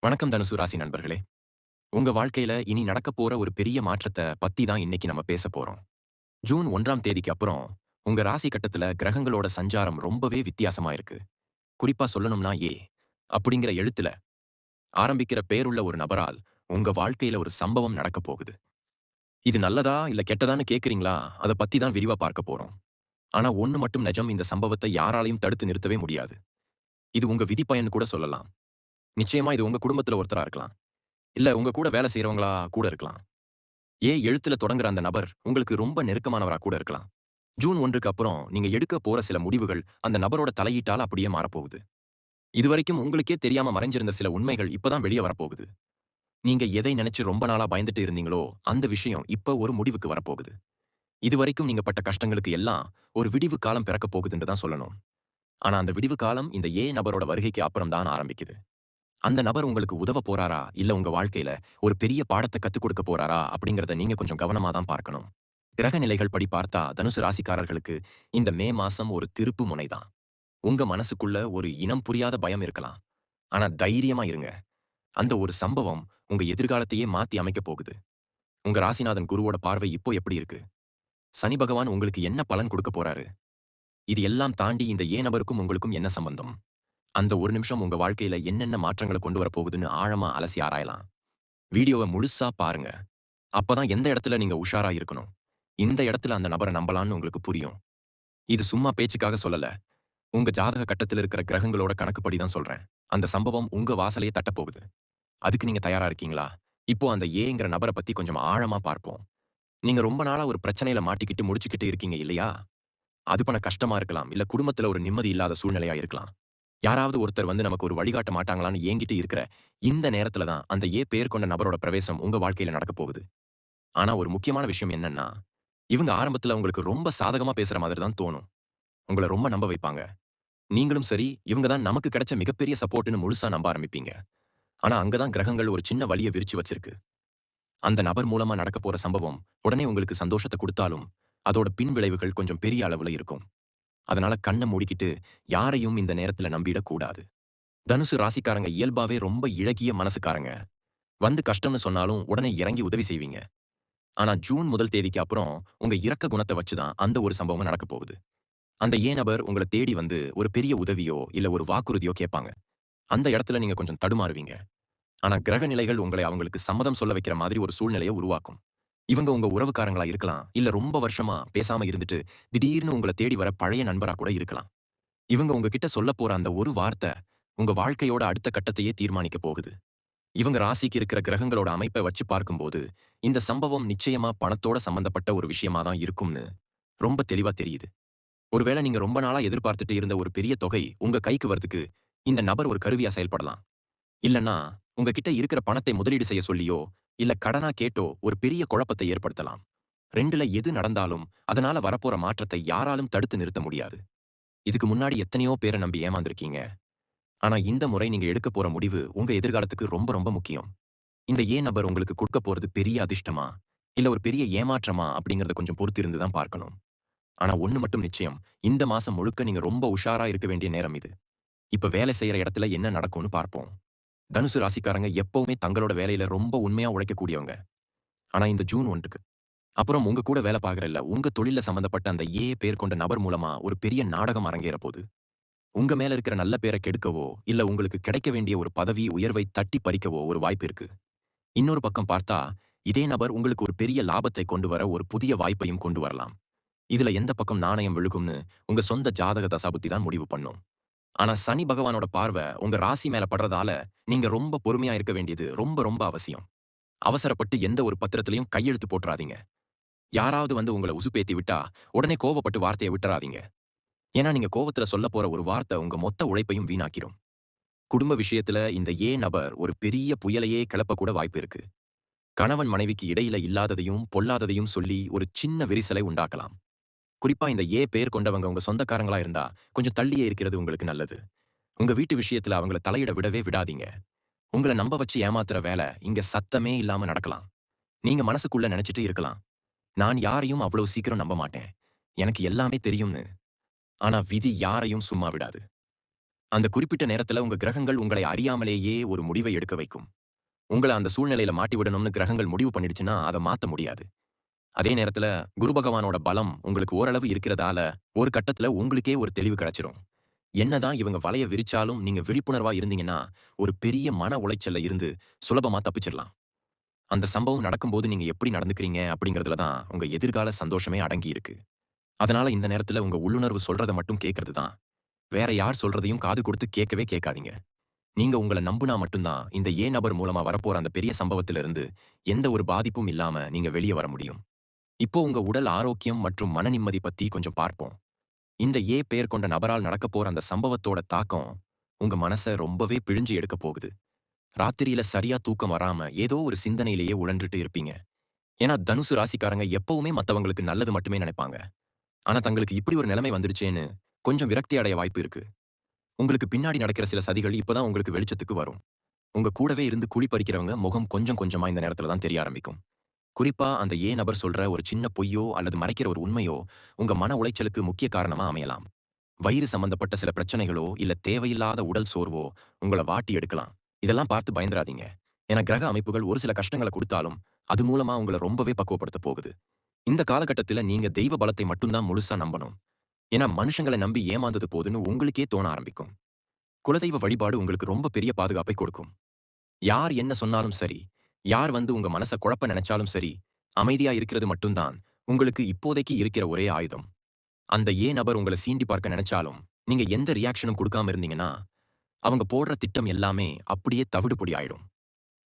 வணக்கம் தனுசு ராசி நண்பர்களே. உங்க வாழ்க்கையில இனி நடக்கப் போற ஒரு பெரிய மாற்றத்த பத்தி தான் இன்னைக்கு நம்ம பேசப் போறோம். ஜூன் 1ஆம் தேதிக்கு அப்புறம் உங்க ராசி கட்டத்துல கிரகங்களோட சஞ்சாரம் ரொம்பவே வித்தியாசமா இருக்கு. குறிப்பா சொல்லணும்னா அப்படிங்கிற எழுத்துல ஆரம்பிக்கிற பேருள்ள ஒரு நபரால் உங்க வாழ்க்கையில ஒரு சம்பவம் நடக்கப் போகுது. இது நல்லதா இல்ல கெட்டதான்னு கேக்குறீங்களா? அத பத்தி தான் விரிவா பார்க்கப் போறோம். ஆனா ஒண்ணு மட்டும் நிஜம், இந்த சம்பவத்த யாராலயும் தடுத்து நிறுத்தவே முடியாது. இது உங்க விதிப்பயன்னு கூட சொல்லலாம். நிச்சயமா இது உங்க குடும்பத்துல ஒருத்தரா இருக்கலாம். இல்ல உங்க கூட வேலை செய்றவங்களா கூட இருக்கலாம். எழுத்துல தொடங்குற அந்த நபர் உங்களுக்கு ரொம்ப நெருக்கமானவரா கூட இருக்கலாம். ஜூன் 1க்கு அப்புறம் நீங்க எடுக்க போற சில முடிவுகள் அந்த நபரோட தலையீட்டால அப்படியே மாறப்போகுது. இதுவரைக்கும் உங்களுக்கே தெரியாம மறைஞ்சிருந்த சில உண்மைகள் இப்பதான் வெளிய வரப்போகுது. நீங்க எதை நினைச்சு ரொம்ப நாளா பயந்துட்டு இருந்தீங்களோ, அந்த விஷயம் இப்ப ஒரு முடிவுக்கு வரப்போகுது. இதுவரைக்கும் நீங்க பட்ட கஷ்டங்களுக்கு எல்லாம் ஒரு விடிவு காலம் பிறக்கப் போகுதுன்னு தான் சொல்லணும். ஆனா அந்த விடிவு காலம் இந்த நபரோட வருகைக்கு அப்புறம் தான் ஆரம்பிக்குது. அந்த நபர் உங்களுக்கு உதவ போறாரா? இல்ல உங்க வாழ்க்கையில ஒரு பெரிய பாடத்த கத்துக் கொடுக்க போறாரா? அப்படிங்கிறத நீங்க கொஞ்சம் கவனமா தான் பார்க்கணும். கிரக நிலைகள் படி பார்த்தா தனுசு ராசிக்காரர்களுக்கு இந்த மே மாசம் ஒரு திருப்பு முனைதான். உங்க மனசுக்குள்ள ஒரு இனம் புரியாத பயம் இருக்கலாம். ஆனா தைரியமா இருங்க. அந்த ஒரு சம்பவம் உங்க எதிர்காலத்தையே மாத்தி அமைக்கப் போகுது. உங்க ராசிநாதன் குருவோட பார்வை இப்போ எப்படி இருக்கு? சனி பகவான் உங்களுக்கு என்ன பலன் கொடுக்க போறாரு? இது எல்லாம் தாண்டி இந்த நபருக்கும் உங்களுக்கும் என்ன சம்பந்தம்? அந்த ஒரு நிமிஷம் உங்க வாழ்க்கையில என்னென்ன மாற்றங்கள கொண்டு வரப் போகுதுன்னு ஆழமா அலசி ஆராயலாம். வீடியோவ முழுசா பாருங்க. அப்பதான் எந்த இடத்துல நீங்க உஷாரா இருக்கணும். இந்த இடத்துல அந்த நபர நம்பலான்னு உங்களுக்கு புரியும். இது சும்மா பேச்சுக்காக சொல்லல. உங்க ஜாதக கட்டத்துல இருக்கிற கிரகங்களோட கணக்குப்படி தான் சொல்றேன். அந்த சம்பவம் உங்க வாசலையே தட்டப் போகுது. அதுக்கு நீங்க தயாரா இருக்கீங்களா? இப்போ அந்த ஏங்கிற நபர பத்தி கொஞ்சம் ஆழமா பார்ப்போம். நீங்க ரொம்ப நாளா ஒரு பிரச்சனையில மாட்டிக்கிட்டு முடிச்சுக்கிட்டு இருக்கீங்க இல்லையா? அது பண்ண கஷ்டமா இருக்கலாம். இல்ல குடும்பத்துல ஒரு நிம்மதி இல்லாத சூழ்நிலையா இருக்கலாம். யாராவது ஒருத்தர் வந்து நமக்கு ஒரு வழிகாட்ட மாட்டாங்களான்னு ஏங்கிட்டு இருக்கிற இந்த நேரத்துல தான் அந்த பேர் கொண்ட நபரோட பிரவேசம் உங்க வாழ்க்கையில நடக்கப் போகுது. ஆனா ஒரு முக்கியமான விஷயம் என்னன்னா, இவங்க ஆரம்பத்துல உங்களுக்கு ரொம்ப சாதகமா பேசுற மாதிரி தான் தோணும். உங்கள ரொம்ப நம்ப வைப்பாங்க. நீங்களும் சரி, இவங்க தான் நமக்கு கிடைச்ச மிகப்பெரிய சப்போர்ட்ன்னு முழுசா நம்ப ஆரம்பிப்பீங்க. ஆனா அங்க தான் கிரகங்கள் ஒரு சின்ன வலிய விரிச்சு வச்சிருக்கு. அந்த நபர் மூலமா நடக்கப் போற சம்பவம் உடனே உங்களுக்கு சந்தோஷத்த குடுத்தாலும், அதோட பின் விளைவுகள் கொஞ்சம் பெரிய அளவுல இருக்கும். அதனால கண்ண மூடிக்கிட்டு யாரையும் இந்த நேரத்துல நம்பிடக் கூடாது. தனுசு ராசிக்காரங்க இயல்பாவே ரொம்ப இளகிய மனசுக்காரங்க. வந்து கஷ்டம்னு சொன்னாலும் உடனே இறங்கி உதவி செய்வீங்க. ஆனா ஜூன் முதல் தேதிக்கு அப்புறம் உங்க இரக்க குணத்த வச்சு தான் அந்த ஒரு சம்பவம் நடக்கப் போகுது. அந்த நபர் உங்கள தேடி வந்து ஒரு பெரிய உதவியோ, இல்ல ஒரு வாக்குறுதியோ கேட்பாங்க. அந்த இடத்துல நீங்க கொஞ்சம் தடுமாறுவீங்க. ஆனா கிரக நிலைகள் உங்களை அவங்களுக்கு சம்மதம் சொல்ல வைக்கிற மாதிரி ஒரு சூழ்நிலைய உருவாக்கும். இவங்க உங்க உறவுக்காரங்களா இருக்கலாம். இல்ல ரொம்ப வருஷமா பேசாம இருந்துட்டு, திடீர்னு உங்கள தேடி வர பழைய நண்பரா கூட இருக்கலாம். இவங்க உங்ககிட்ட சொல்லப் போற அந்த ஒரு வார்த்தை, உங்க வாழ்க்கையோட அடுத்த கட்டத்தையே தீர்மானிக்கப் போகுது. இவங்க ராசிக்கு இருக்கிற கிரகங்களோட அமைப்பை வச்சு பார்க்கும்போது, இந்த சம்பவம் நிச்சயமா பணத்தோட சம்பந்தப்பட்ட ஒரு விஷயமா தான் இருக்கும்னு ரொம்ப தெளிவா தெரியுது. ஒருவேளை நீங்க ரொம்ப நாளா எதிர்பார்த்துட்டு இருந்த ஒரு பெரிய தொகை உங்க கைக்கு வரதுக்கு இந்த நபர் ஒரு கருவியா செயல்படலாம். இல்லன்னா, உங்ககிட்ட இருக்கிற பணத்தை முதலீடு செய்ய சொல்லியோ, இல்ல கடனா கேட்டோ ஒரு பெரிய குழப்பத்தை ஏற்படுத்தலாம். 2ல எது நடந்தாலும், அதனால வரப்போற மாற்றத்தை யாராலும் தடுத்து நிறுத்த முடியாது. இதுக்கு முன்னாடி எத்தனையோ பேர நம்பி ஏமாந்துருக்கீங்க. ஆனா இந்த முறை நீங்க எடுக்கப் போற முடிவு உங்க எதிர்காலத்துக்கு ரொம்ப ரொம்ப முக்கியம். இந்த நபர் உங்களுக்கு குடுக்கப் போறது பெரிய அதிர்ஷ்டமா? இல்ல ஒரு பெரிய ஏமாற்றமா? அப்படிங்கிறத கொஞ்சம் பொறுத்திருந்து தான் பார்க்கணும். ஆனா ஒண்ணு மட்டும் நிச்சயம். இந்த மாசம் முழுக்க நீங்க ரொம்ப உஷாரா இருக்க வேண்டிய நேரம் இது. இப்ப வேலை செய்யற இடத்துல என்ன நடக்கும்னு பார்ப்போம். தனுசு ராசிக்காரங்க எப்பவுமே தங்களோட வேலையில ரொம்ப உண்மையா உழைக்கக்கூடியவங்க. ஆனா இந்த ஜூன் 1க்கு அப்புறம் உங்க கூட வேலை பார்க்குறல்ல, உங்க தொழில்ல சம்பந்தப்பட்ட அந்த பேர் கொண்ட நபர் மூலமா ஒரு பெரிய நாடகம் அரங்கேறப் போது. உங்க மேல இருக்கிற நல்ல பேர கெடுக்கவோ, இல்ல உங்களுக்கு கிடைக்க வேண்டிய ஒரு பதவி, உயர்வை தட்டி பறிக்கவோ ஒரு வாய்ப்பு இருக்கு. இன்னொரு பக்கம் பார்த்தா, இதே நபர் உங்களுக்கு ஒரு பெரிய லாபத்தை கொண்டு வர ஒரு புதிய வாய்ப்பையும் கொண்டு வரலாம். இதுல எந்த பக்கம் நாணயம் விழுகும்னு உங்க சொந்த ஜாதக தசாபுத்தி தான் முடிவு பண்ணும். ஆனா சனி பகவானோட பார்வை உங்க ராசி மேல படுறதால, நீங்க ரொம்ப பொறுமையா இருக்க வேண்டியது ரொம்ப ரொம்ப அவசியம். அவசரப்பட்டு எந்த ஒரு பத்திரத்திலயும் கையெழுத்து போட்றாதீங்க. யாராவது வந்து உங்கள உசுப்பேத்தி விட்டா, உடனே கோவப்பட்டு வார்த்தைய விட்டுறாதீங்க. ஏன்னா நீங்க கோவத்துல சொல்லப் போற ஒரு வார்த்தை உங்க மொத்த உழைப்பையும் வீணாக்கிடும். குடும்ப விஷயத்துல இந்த நபர் ஒரு பெரிய புயலையே கிளப்பக்கூட வாய்ப்பு இருக்கு. கணவன் மனைவிக்கு இடையில இல்லாததையும், பொல்லாததையும் சொல்லி ஒரு சின்ன விரிசலை உண்டாக்கலாம். குறிப்பா இந்த பேர் கொண்டவங்க உங்க சொந்தக்காரங்களா இருந்தா, கொஞ்சம் தள்ளியே இருக்கிறது உங்களுக்கு நல்லது. உங்க வீட்டு விஷயத்துல அவங்கள தலையிட விடவே விடாதீங்க. உங்கள நம்ப வச்சு ஏமாத்துற வேலை இங்க சத்தமே இல்லாம நடக்கலாம். நீங்க மனசுக்குள்ள நினைச்சிட்டு இருக்கலாம். நான் யாரையும் அவ்வளவு சீக்கிரம் நம்ப மாட்டேன். எனக்கு எல்லாமே தெரியும்னு. ஆனா விதி யாரையும் சும்மா விடாது. அந்த குறிப்பிட்ட நேரத்துல உங்க கிரகங்கள் உங்களை அறியாமலேயே ஒரு முடிவை எடுக்க வைக்கும். உங்கள அந்த சூழ்நிலையில மாட்டி விடணும்னு கிரகங்கள் முடிவு பண்ணிடுச்சுன்னா, அத மாத்த முடியாது. அதே நேரத்துல குரு பகவானோட பலம் உங்களுக்கு ஓரளவு இருக்கிறதால, ஒரு கட்டத்துல உங்களுக்கே ஒரு தெளிவு கிடைச்சிரும். என்னதான் இவங்க வலைய விரிச்சாலும் நீங்க விழிப்புணர்வா இருந்தீங்கன்னா, ஒரு பெரிய மன உளைச்சல்ல இருந்து சுலபமா தப்பிச்சிடலாம். அந்த சம்பவம் நடக்கும்போது நீங்க எப்படி நடந்துக்கிறீங்க அப்படிங்கிறதுல தான் உங்க எதிர்கால சந்தோஷமே அடங்கி இருக்கு. அதனால இந்த நேரத்துல உங்க உள்ளுணர்வு சொல்றத மட்டும் கேட்கறது தான். வேற யார் சொல்றதையும் காது கொடுத்து கேட்கவே கேட்காதீங்க. நீங்க உங்கள நம்புனா மட்டும் தான் இந்த ஏ நபர் மூலமா வரப்போற அந்த பெரிய சம்பவத்திலிருந்து எந்த ஒரு பாதிப்பும் இல்லாம நீங்க வெளிய வர முடியும். இப்போ உங்க உடல் ஆரோக்கியம் மற்றும் மன நிம்மதி பத்தி கொஞ்சம் பார்ப்போம். இந்த ஏ பெயர் கொண்ட நபரால் நடக்கப் போற அந்த சம்பவத்தோட தாக்கம் உங்க மனச ரொம்பவே பிழிஞ்சு எடுக்கப் போகுது. ராத்திரியில சரியா தூக்கம் வராம ஏதோ ஒரு சிந்தனையிலேயே உழன்றுட்டு இருப்பீங்க. ஏன்னா தனுசு ராசிக்காரங்க எப்பவுமே மத்தவங்களுக்கு நல்லது மட்டுமே நினைப்பாங்க. ஆனா தங்களுக்கு இப்படி ஒரு நிலைமை வந்துடுச்சேன்னு கொஞ்சம் விரக்தி அடைய வாய்ப்பு இருக்கு. உங்களுக்கு பின்னாடி நடக்கிற சில சதிகள் இப்பதான் உங்களுக்கு வெளிச்சத்துக்கு வரும். உங்க கூடவே இருந்து குழி பறிக்கிறவங்க முகம் கொஞ்சம் கொஞ்சமா இந்த நேரத்துல தான் தெரிய ஆரம்பிக்கும். குறிப்பா அந்த ஏ நபர் சொல்ற ஒரு சின்ன பொய்யோ அல்லது மறைக்கிற ஒரு உண்மையோ உங்க மன உளைச்சலுக்கு முக்கிய காரணமா அமையலாம். வயிறு சம்பந்தப்பட்ட சில பிரச்சனைகளோ இல்ல தேவையில்லாத உடல் சோர்வோ உங்கள வாட்டி எடுக்கலாம். இதெல்லாம் பார்த்து பயந்துராதீங்க. ஏன்னா கிரக அமைப்புகள் ஒரு சில கஷ்டங்கள குடுத்தாலும், அது மூலமா உங்கள ரொம்பவே பக்குவப்படுத்த போகுது. இந்த காலகட்டத்தில நீங்க தெய்வ பலத்தை மட்டும் தான் முழுசா நம்பணும். ஏன்னா மனுஷங்கள நம்பி ஏமாந்தது போதுன்னு உங்களுக்கே தோண ஆரம்பிக்கும். குலதெய்வ வழிபாடு உங்களுக்கு ரொம்ப பெரிய பாதுகாப்பை கொடுக்கும். யார் என்ன சொன்னாலும் சரி, யார் வந்து உங்க மனச குழப்ப நெனச்சாலும் சரி, அமைதியா இருக்கிறது மட்டும் தான் உங்களுக்கு இப்போதைக்கு இருக்கிற ஒரே ஆயுதம். அந்த ஏ நபர் உங்கள சீண்டி பார்க்க நெனச்சாலும், நீங்க எந்த ரியாக்ஷனும் குடுக்காம இருந்தீங்கன்னா, அவங்க போடுற திட்டம் எல்லாமே அப்படியே தவிடுபொடி ஆயிடும்.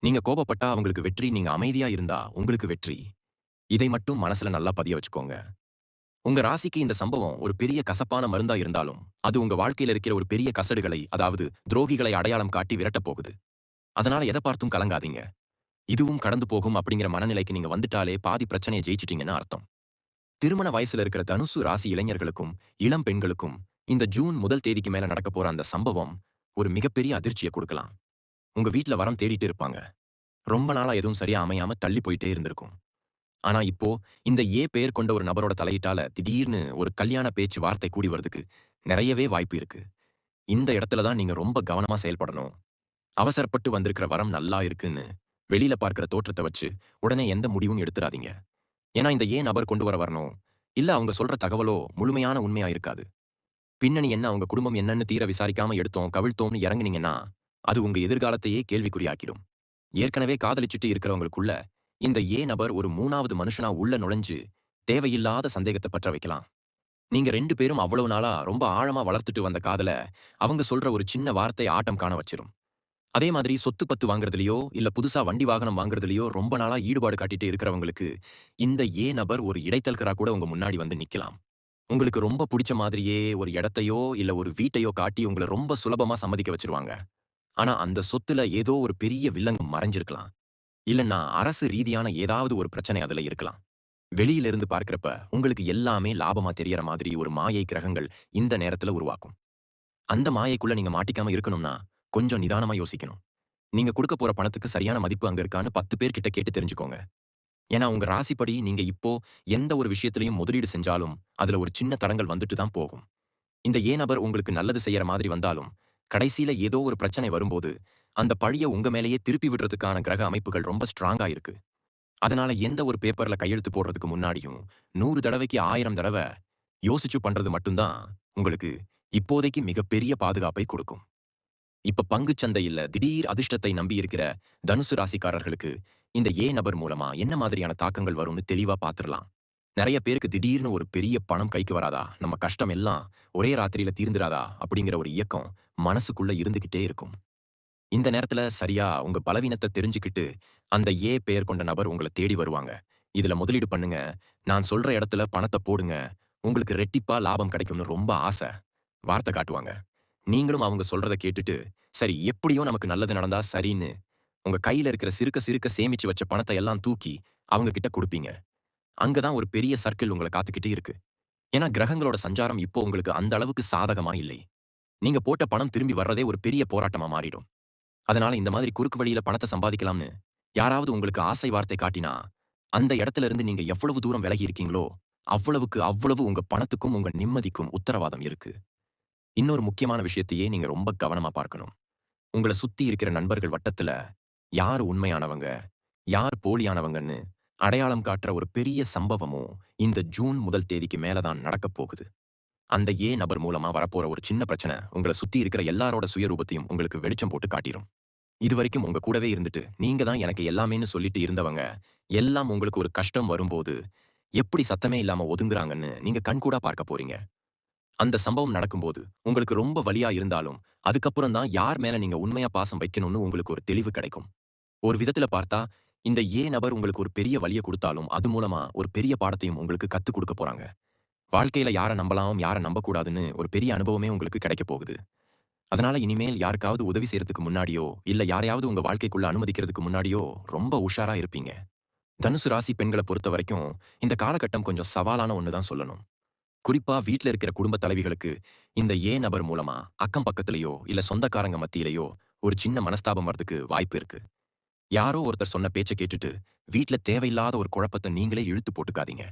நீங்க கோபப்பட்டா அவங்களுக்கு வெற்றி, நீங்க அமைதியா இருந்தா உங்களுக்கு வெற்றி. இதை மட்டும் மனசுல நல்லா பதிய வச்சுக்கோங்க. உங்க ராசிக்கு இந்த சம்பவம் ஒரு பெரிய கசப்பான மருந்தா இருந்தாலும், அது உங்க வாழ்க்கையில இருக்கிற ஒரு பெரிய கசடுகளை, அதாவது துரோகிகளை அடையாளம் காட்டி விரட்டப் போகுது. அதனால எத பார்த்தும் கலங்காதீங்க. இதுவும் கடந்து போகும் அப்படிங்கிற மனநிலைக்கு நீங்க வந்துட்டாலே பாதி பிரச்சனைய ஜெயிச்சிட்டீங்கன்னு அர்த்தம். திருமண வயசுல இருக்கிற தனுசு ராசி இளைஞர்களுக்கும், இளம் பெண்களுக்கும் இந்த ஜூன் முதல் தேதிக்கு மேல நடக்கப் போற அந்த சம்பவம் ஒரு மிகப்பெரிய அதிர்ச்சிய குடுக்கலாம். உங்க வீட்ல வரம் தேடிட்டு இருப்பாங்க. ரொம்ப நாளா எதுவும் சரியா அமையாம தள்ளி போயிட்டே இருந்திருக்கும். ஆனா இப்போ இந்த ஏ பெயர் கொண்ட ஒரு நபரோட தலையீட்டால திடீர்னு ஒரு கல்யாண பேச்சு வார்த்தை கூடி வரதுக்கு நெறையவே வாய்ப்பு இருக்கு. இந்த இடத்துல தான் நீங்க ரொம்ப கவனமா செயல்படணும். அவசரப்பட்டு வந்திருக்கிற வரம் நல்லா இருக்குன்னு வெளியில பார்க்கிற தோற்றத்த வச்சு உடனே எந்த முடிவும் எடுத்துறாதீங்க. ஏன்னா இந்த ஏன் நபர் கொண்டு வரணும். இல்ல அவங்க சொல்ற தகவலோ முழுமையான உண்மையா இருக்காது. பின்னணி என்ன அவங்க குடும்பம் என்னன்னு தீர விசாரிக்காம எடுத்தோம், கவிழ்த்தோம்னு இறங்குனீங்கன்னா, அது உங்க எதிர்காலத்தையே கேள்விக்குறியாக்கிடும். ஏற்கனவே காதலிச்சுட்டு இருக்கிறவங்களுக்குள்ள இந்த ஏ நபர் ஒரு 3வது மனுஷனா உள்ள நுழைஞ்சு தேவையில்லாத சந்தேகத்த பற்ற வைக்கலாம். நீங்க 2 பேரும் அவ்வளவு நாளா ரொம்ப ஆழமா வளர்த்துட்டு வந்த காதல அவங்க சொல்ற ஒரு சின்ன வார்த்தை ஆட்டம் காண வச்சிரும். அதே மாதிரி சொத்து பத்து வாங்குறதுலயோ, இல்ல புதுசா வண்டி வாகனம் வாங்குறதுலயோ ரொம்ப நாளா ஈடுபாடு காட்டிட்டே இருக்கிறவங்களுக்கு, இந்த ஏ நபர் ஒரு இடைத்தரகரா கூட உங்க முன்னாடி வந்து நிக்கலாம். உங்களுக்கு ரொம்ப புடிச்ச மாதிரியே ஒரு இடத்தையோ, இல்ல ஒரு வீட்டையோ காட்டி உங்கள ரொம்ப சுலபமா சம்மதிக்க வச்சுருவாங்க. ஆனா அந்த சொத்துல ஏதோ ஒரு பெரிய வில்லங்கம் மறைஞ்சிருக்கலாம். இல்லன்னா அரசு ரீதியான ஏதாவது ஒரு பிரச்சனை அதுல இருக்கலாம். வெளியில இருந்து பார்க்கிறப்ப உங்களுக்கு எல்லாமே லாபமா தெரியற மாதிரி ஒரு மாயை கிரகங்கள் இந்த நேரத்துல உருவாக்கும். அந்த மாயைக்குள்ள நீங்க மாட்டிக்காம இருக்கணும்னா, கொஞ்சம் நிதானமா யோசிக்கணும். நீங்க குடுக்க போற பணத்துக்கு சரியான மதிப்பு அங்க இருக்கான்னு 10 பேர் கிட்ட கேட்டு தெரிஞ்சுக்கோங்க. ஏன்னா உங்க ராசிப்படி நீங்க இப்போ எந்த ஒரு விஷயத்திலயும் முதலீடு செஞ்சாலும், அதுல ஒரு சின்ன தடங்கல் வந்துட்டு தான் போகும். இந்த ஏ நபர் உங்களுக்கு நல்லது செய்யற மாதிரி வந்தாலும், கடைசியில ஏதோ ஒரு பிரச்சனை வரும்போது, அந்த பழிய உங்க மேலேயே திருப்பி விடுறதுக்கான கிரக அமைப்புகள் ரொம்ப ஸ்ட்ராங்கா இருக்கு. அதனால எந்த ஒரு பேப்பர்ல கையெழுத்து போடுறதுக்கு முன்னாடியும் 100 தடவைக்கு 1000 தடவ யோசிச்சு பண்றது மட்டும் தான் உங்களுக்கு இப்போதைக்கு மிகப்பெரிய பாதுகாப்பை கொடுக்கும். இப்ப பங்குச் சந்தையில திடீர் அதிர்ஷ்டத்தை நம்பி இருக்கிற தனுசு ராசிக்காரர்களுக்கு இந்த ஏ நபர் மூலமா என்ன மாதிரியான தாக்கங்கள் வரும்னு தெளிவா பாத்துரலாம். நெறைய பேருக்கு திடீர்னு ஒரு பெரிய பணம் கைக்கு வராதா? நம்ம கஷ்டம் எல்லாம் ஒரே ராத்திரியில தீர்ந்துராதா? அப்படிங்கிற ஒரு இயக்கம் மனசுக்குள்ள இருந்துகிட்டே இருக்கும். இந்த நேரத்துல சரியா உங்க பலவீனத்த தெரிஞ்சுக்கிட்டு, அந்த ஏ பெயர் கொண்ட நபர் உங்கள தேடி வருவாங்க. "இதுல முதலீடு பண்ணுங்க. நான் சொல்ற இடத்துல பணத்த போடுங்க. உங்களுக்கு ரெட்டிப்பா லாபம் கிடைக்கும்னு" ரொம்ப ஆசை. வார்த்தை காட்டுவாங்க. நீங்களும் அவங்க சொல்றத கேட்டுட்டு, சரி எப்படியோ நமக்கு நல்லது நடந்தா சரின்னு, உங்க கையில இருக்கிற சிறுக்க சிறுக்க சேமிச்சு வச்ச பணத்த எல்லாம் தூக்கி அவங்க கிட்ட குடுப்பீங்க. அங்க தான் ஒரு பெரிய சர்க்கிள் உங்கள காத்துக்கிட்டு இருக்கு. ஏன்னா கிரகங்களோட சஞ்சாரம் இப்போ உங்களுக்கு அந்த அளவுக்கு சாதகமா இல்லை. நீங்க போட்ட பணம் திரும்பி வர்றதே ஒரு பெரிய போராட்டமா மாறிடும். அதனால இந்த மாதிரி குறுக்கு வழியில பணத்த சம்பாதிக்கலாம்னு யாராவது உங்களுக்கு ஆசை வார்த்தை காட்டினா, அந்த இடத்துல இருந்து நீங்க எவ்வளவு தூரம் விலகி இருக்கீங்களோ, அவ்வளவுக்கு அவ்வளவு உங்க பணத்துக்கும், உங்க நிம்மதிக்கும் உத்தரவாதம் இருக்கு. இன்னொரு முக்கியமான விஷயத்தையே நீங்க ரொம்ப கவனமா பார்க்கணும். உங்கள சுத்தி இருக்கிற நண்பர்கள் வட்டத்துல யார் உண்மையானவங்க, யார் போலியானவங்கன்னு அடையாளம் காட்டுற ஒரு பெரிய சம்பவமும் இந்த ஜூன் முதல் தேதிக்கு மேல தான் நடக்கப் போகுது. அந்த நபர் மூலமா வரப்போற ஒரு சின்ன பிரச்சனை உங்கள சுத்தி இருக்கிற எல்லாரோட சுயரூபத்தையும் உங்களுக்கு வெளிச்சம் போட்டு காட்டிரும். இதுவரைக்கும் உங்க கூடவே இருந்துட்டு, நீங்க தான் எனக்கு எல்லாமேன்னு சொல்லிட்டு இருந்தவங்க, எல்லாம் உங்களுக்கு ஒரு கஷ்டம் வரும்போது, எப்படி சத்தமே இல்லாம ஒதுங்குறாங்கன்னு நீங்க கண்கூடா பார்க்க போறீங்க. அந்த சம்பவம் நடக்கும்போது, உங்களுக்கு ரொம்ப வலியா இருந்தாலும், அதுக்கப்புறம் தான் யார் மேல நீங்க உண்மையா பாசம் வைக்கணும்னு உங்களுக்கு ஒரு தெளிவு கிடைக்கும். ஒரு விதத்துல பார்த்தா, இந்த நபர் உங்களுக்கு ஒரு பெரிய வலிய குடுத்தாலும், அது மூலமா ஒரு பெரிய பாடத்தையும் உங்களுக்கு கத்துக் குடுக்க போறாங்க. வாழ்க்கையில யார நம்பலாம், யார நம்பக்கூடாதுன்னு ஒரு பெரிய அனுபவமே உங்களுக்கு கிடைக்கப் போகுது. அதனால இனிமேல் யாருக்காவது உதவி செய்யறதுக்கு முன்னாடியோ, இல்ல யாரையாவது உங்க வாழ்க்கைக்குள்ள அனுமதிக்கிறதுக்கு முன்னாடியோ, ரொம்ப உஷாரா இருப்பீங்க. தனுசு ராசி பெண்கள பொறுத்தவரைக்கும், இந்த காலகட்டம் கொஞ்சம் சவாலான ஒண்ணு தான் சொல்லணும். குறிப்பா வீட்ல இருக்கிற குடும்ப தலைவிகளுக்கு, இந்த நபர் மூலமா அக்கம் பக்கத்திலயோ, இல்ல சொந்தக்காரங்க மத்தியிலயோ ஒரு சின்ன மனஸ்தாபம் வரதுக்கு வாய்ப்பு இருக்கு. யாரோ ஒருத்தர் சொன்ன பேச்ச கேட்டுட்டு, வீட்ல தேவையில்லாத ஒரு குழப்பத்த நீங்களே இழுத்து போட்டுக்காதீங்க.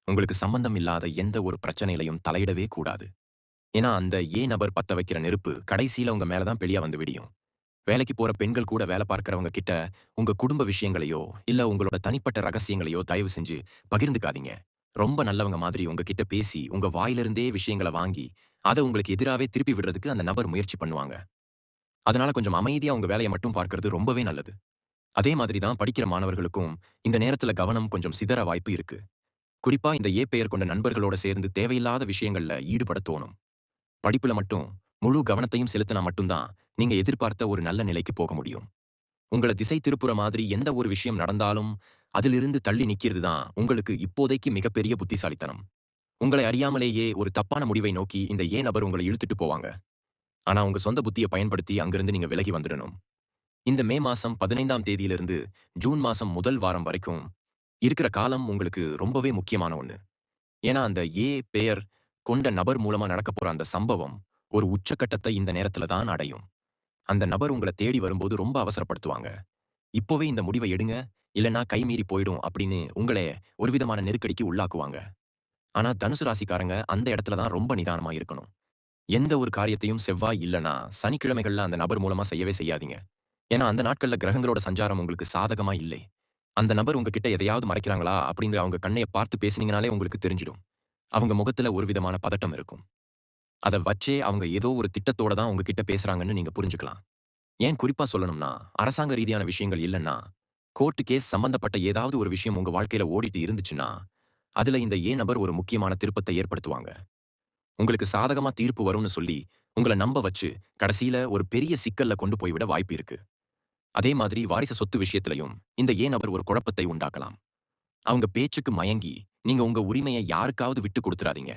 உங்களுக்கு சம்பந்தம் இல்லாத எந்த ஒரு பிரச்சனையிலயும் தலையிடவே கூடாது. ஏன்னா, அந்த நபர் பத்த வைக்கிற நெருப்பு கடைசியில உங்க மேல தான் வெளிய வந்து விடியும். வேலைக்கு போற பெண்கள் கூட வேலை பார்க்கிறவங்க கிட்ட, உங்க குடும்ப விஷயங்களையோ, இல்ல உங்களோட தனிப்பட்ட ரகசியங்களையோ தயவு செஞ்சு பகிர்ந்துக்காதீங்க. ரொம்ப நல்லவங்க மாதிரி உங்ககிட்ட பேசி, உங்க வாயிலிருந்தே விஷயங்கள வாங்கி, அத உங்களுக்கு எதிராவே திருப்பி விடுறதுக்கு அந்த நபர் முயற்சி பண்ணுவாங்க. அதனால கொஞ்சம் அமைதியா உங்க வேலைய மட்டும் பார்க்கிறது ரொம்பவே நல்லது. அதே மாதிரி தான் படிக்கிற மாணவர்களுக்கும், இந்த நேரத்துல கவனம் கொஞ்சம் சிதற வாய்ப்பு இருக்கு. குறிப்பா இந்த பெயர் கொண்ட நண்பர்களோட சேர்ந்து தேவையில்லாத விஷயங்கள்ல ஈடுபட தோணும். படிப்புல மட்டும் முழு கவனத்தையும் செலுத்தினா மட்டும் தான், நீங்க எதிர்பார்த்த ஒரு நல்ல நிலைக்கு போக முடியும். உங்கள திசை திருப்புற மாதிரி எந்த ஒரு விஷயம் நடந்தாலும், அதிலிருந்து தள்ளி நிக்கிறது தான் உங்களுக்கு இப்போதைக்கு மிகப்பெரிய புத்திசாலித்தனம். உங்களை அறியாமலேயே ஒரு தப்பான முடிவை நோக்கி இந்த நபர் உங்கள இழுத்துட்டு போவாங்க. ஆனா உங்க சொந்த புத்திய பயன்படுத்தி அங்கிருந்து நீங்க விலகி வந்துடணும். இந்த மே மாசம் 15ஆம் தேதியிலிருந்து ஜூன் மாசம் முதல் வாரம் வரைக்கும் இருக்கிற காலம் உங்களுக்கு ரொம்பவே முக்கியமான ஒண்ணு. ஏன்னா அந்த பெயர் கொண்ட நபர் மூலமா நடக்கப் போற அந்த சம்பவம், ஒரு உச்சக்கட்டத்தை இந்த நேரத்துல தான் அடையும். அந்த நபர் உங்கள தேடி வரும்போது ரொம்ப அவசரப்படுத்துவாங்க. இப்போவே இந்த முடிவை எடுங்க, இல்லன்னா கைமீறி போயிடும் அப்படின்னு உங்கள ஒரு விதமான நெருக்கடிக்கு உள்ளாக்குவாங்க. ஆனா தனுசு ராசிக்காரங்க அந்த இடத்துல தான் ரொம்ப நிதானமா இருக்கணும். எந்த ஒரு காரியத்தையும் செவ்வாய் இல்லன்னா சனிக்கிழமைகள்ல அந்த நபர் மூலமா செய்யவே செய்யாதீங்க. ஏன்னா அந்த நாட்கள்ல கிரகங்களோட சஞ்சாரம் உங்களுக்கு சாதகமா இல்லை. அந்த நபர் உங்ககிட்ட எதையாவது மறைக்கிறாங்களா அப்படின்னு அவங்க கண்ணைய பார்த்து பேசினீங்கனாலே உங்களுக்கு தெரிஞ்சிடும். அவங்க முகத்துல ஒரு விதமான பதட்டம் இருக்கும். அத வச்சே அவங்க ஏதோ ஒரு திட்டத்தோட தான் உங்ககிட்ட பேசுறாங்கன்னு நீங்க புரிஞ்சுக்கலாம். ஏன் குறிப்பா சொல்லணும்னா, அரசாங்க ரீதியான விஷயங்கள் இல்லன்னா, கோர்ட் கேஸ் சம்பந்தப்பட்ட ஏதாவது ஒரு விஷயம் உங்க வாழ்க்கையில ஓடிட்டு இருந்துச்சுன்னா, அதுல இந்த நபர் ஒரு முக்கியமான திருப்பத்தை ஏற்படுத்துவாங்க. உங்களுக்கு சாதகமா தீர்ப்பு வரும்னு சொல்லி, உங்கள நம்ப வச்சு, கடைசியில ஒரு பெரிய சிக்கல்ல கொண்டு போய் விட வாய்ப்பு இருக்கு. அதே மாதிரி வாரிசு சொத்து விஷயத்திலயும், இந்த நபர் ஒரு குழப்பத்தை உண்டாக்கலாம். அவங்க பேச்சுக்கு மயங்கி, நீங்க உங்க உரிமைய யாருக்காவது விட்டு குடுத்துறாதீங்க.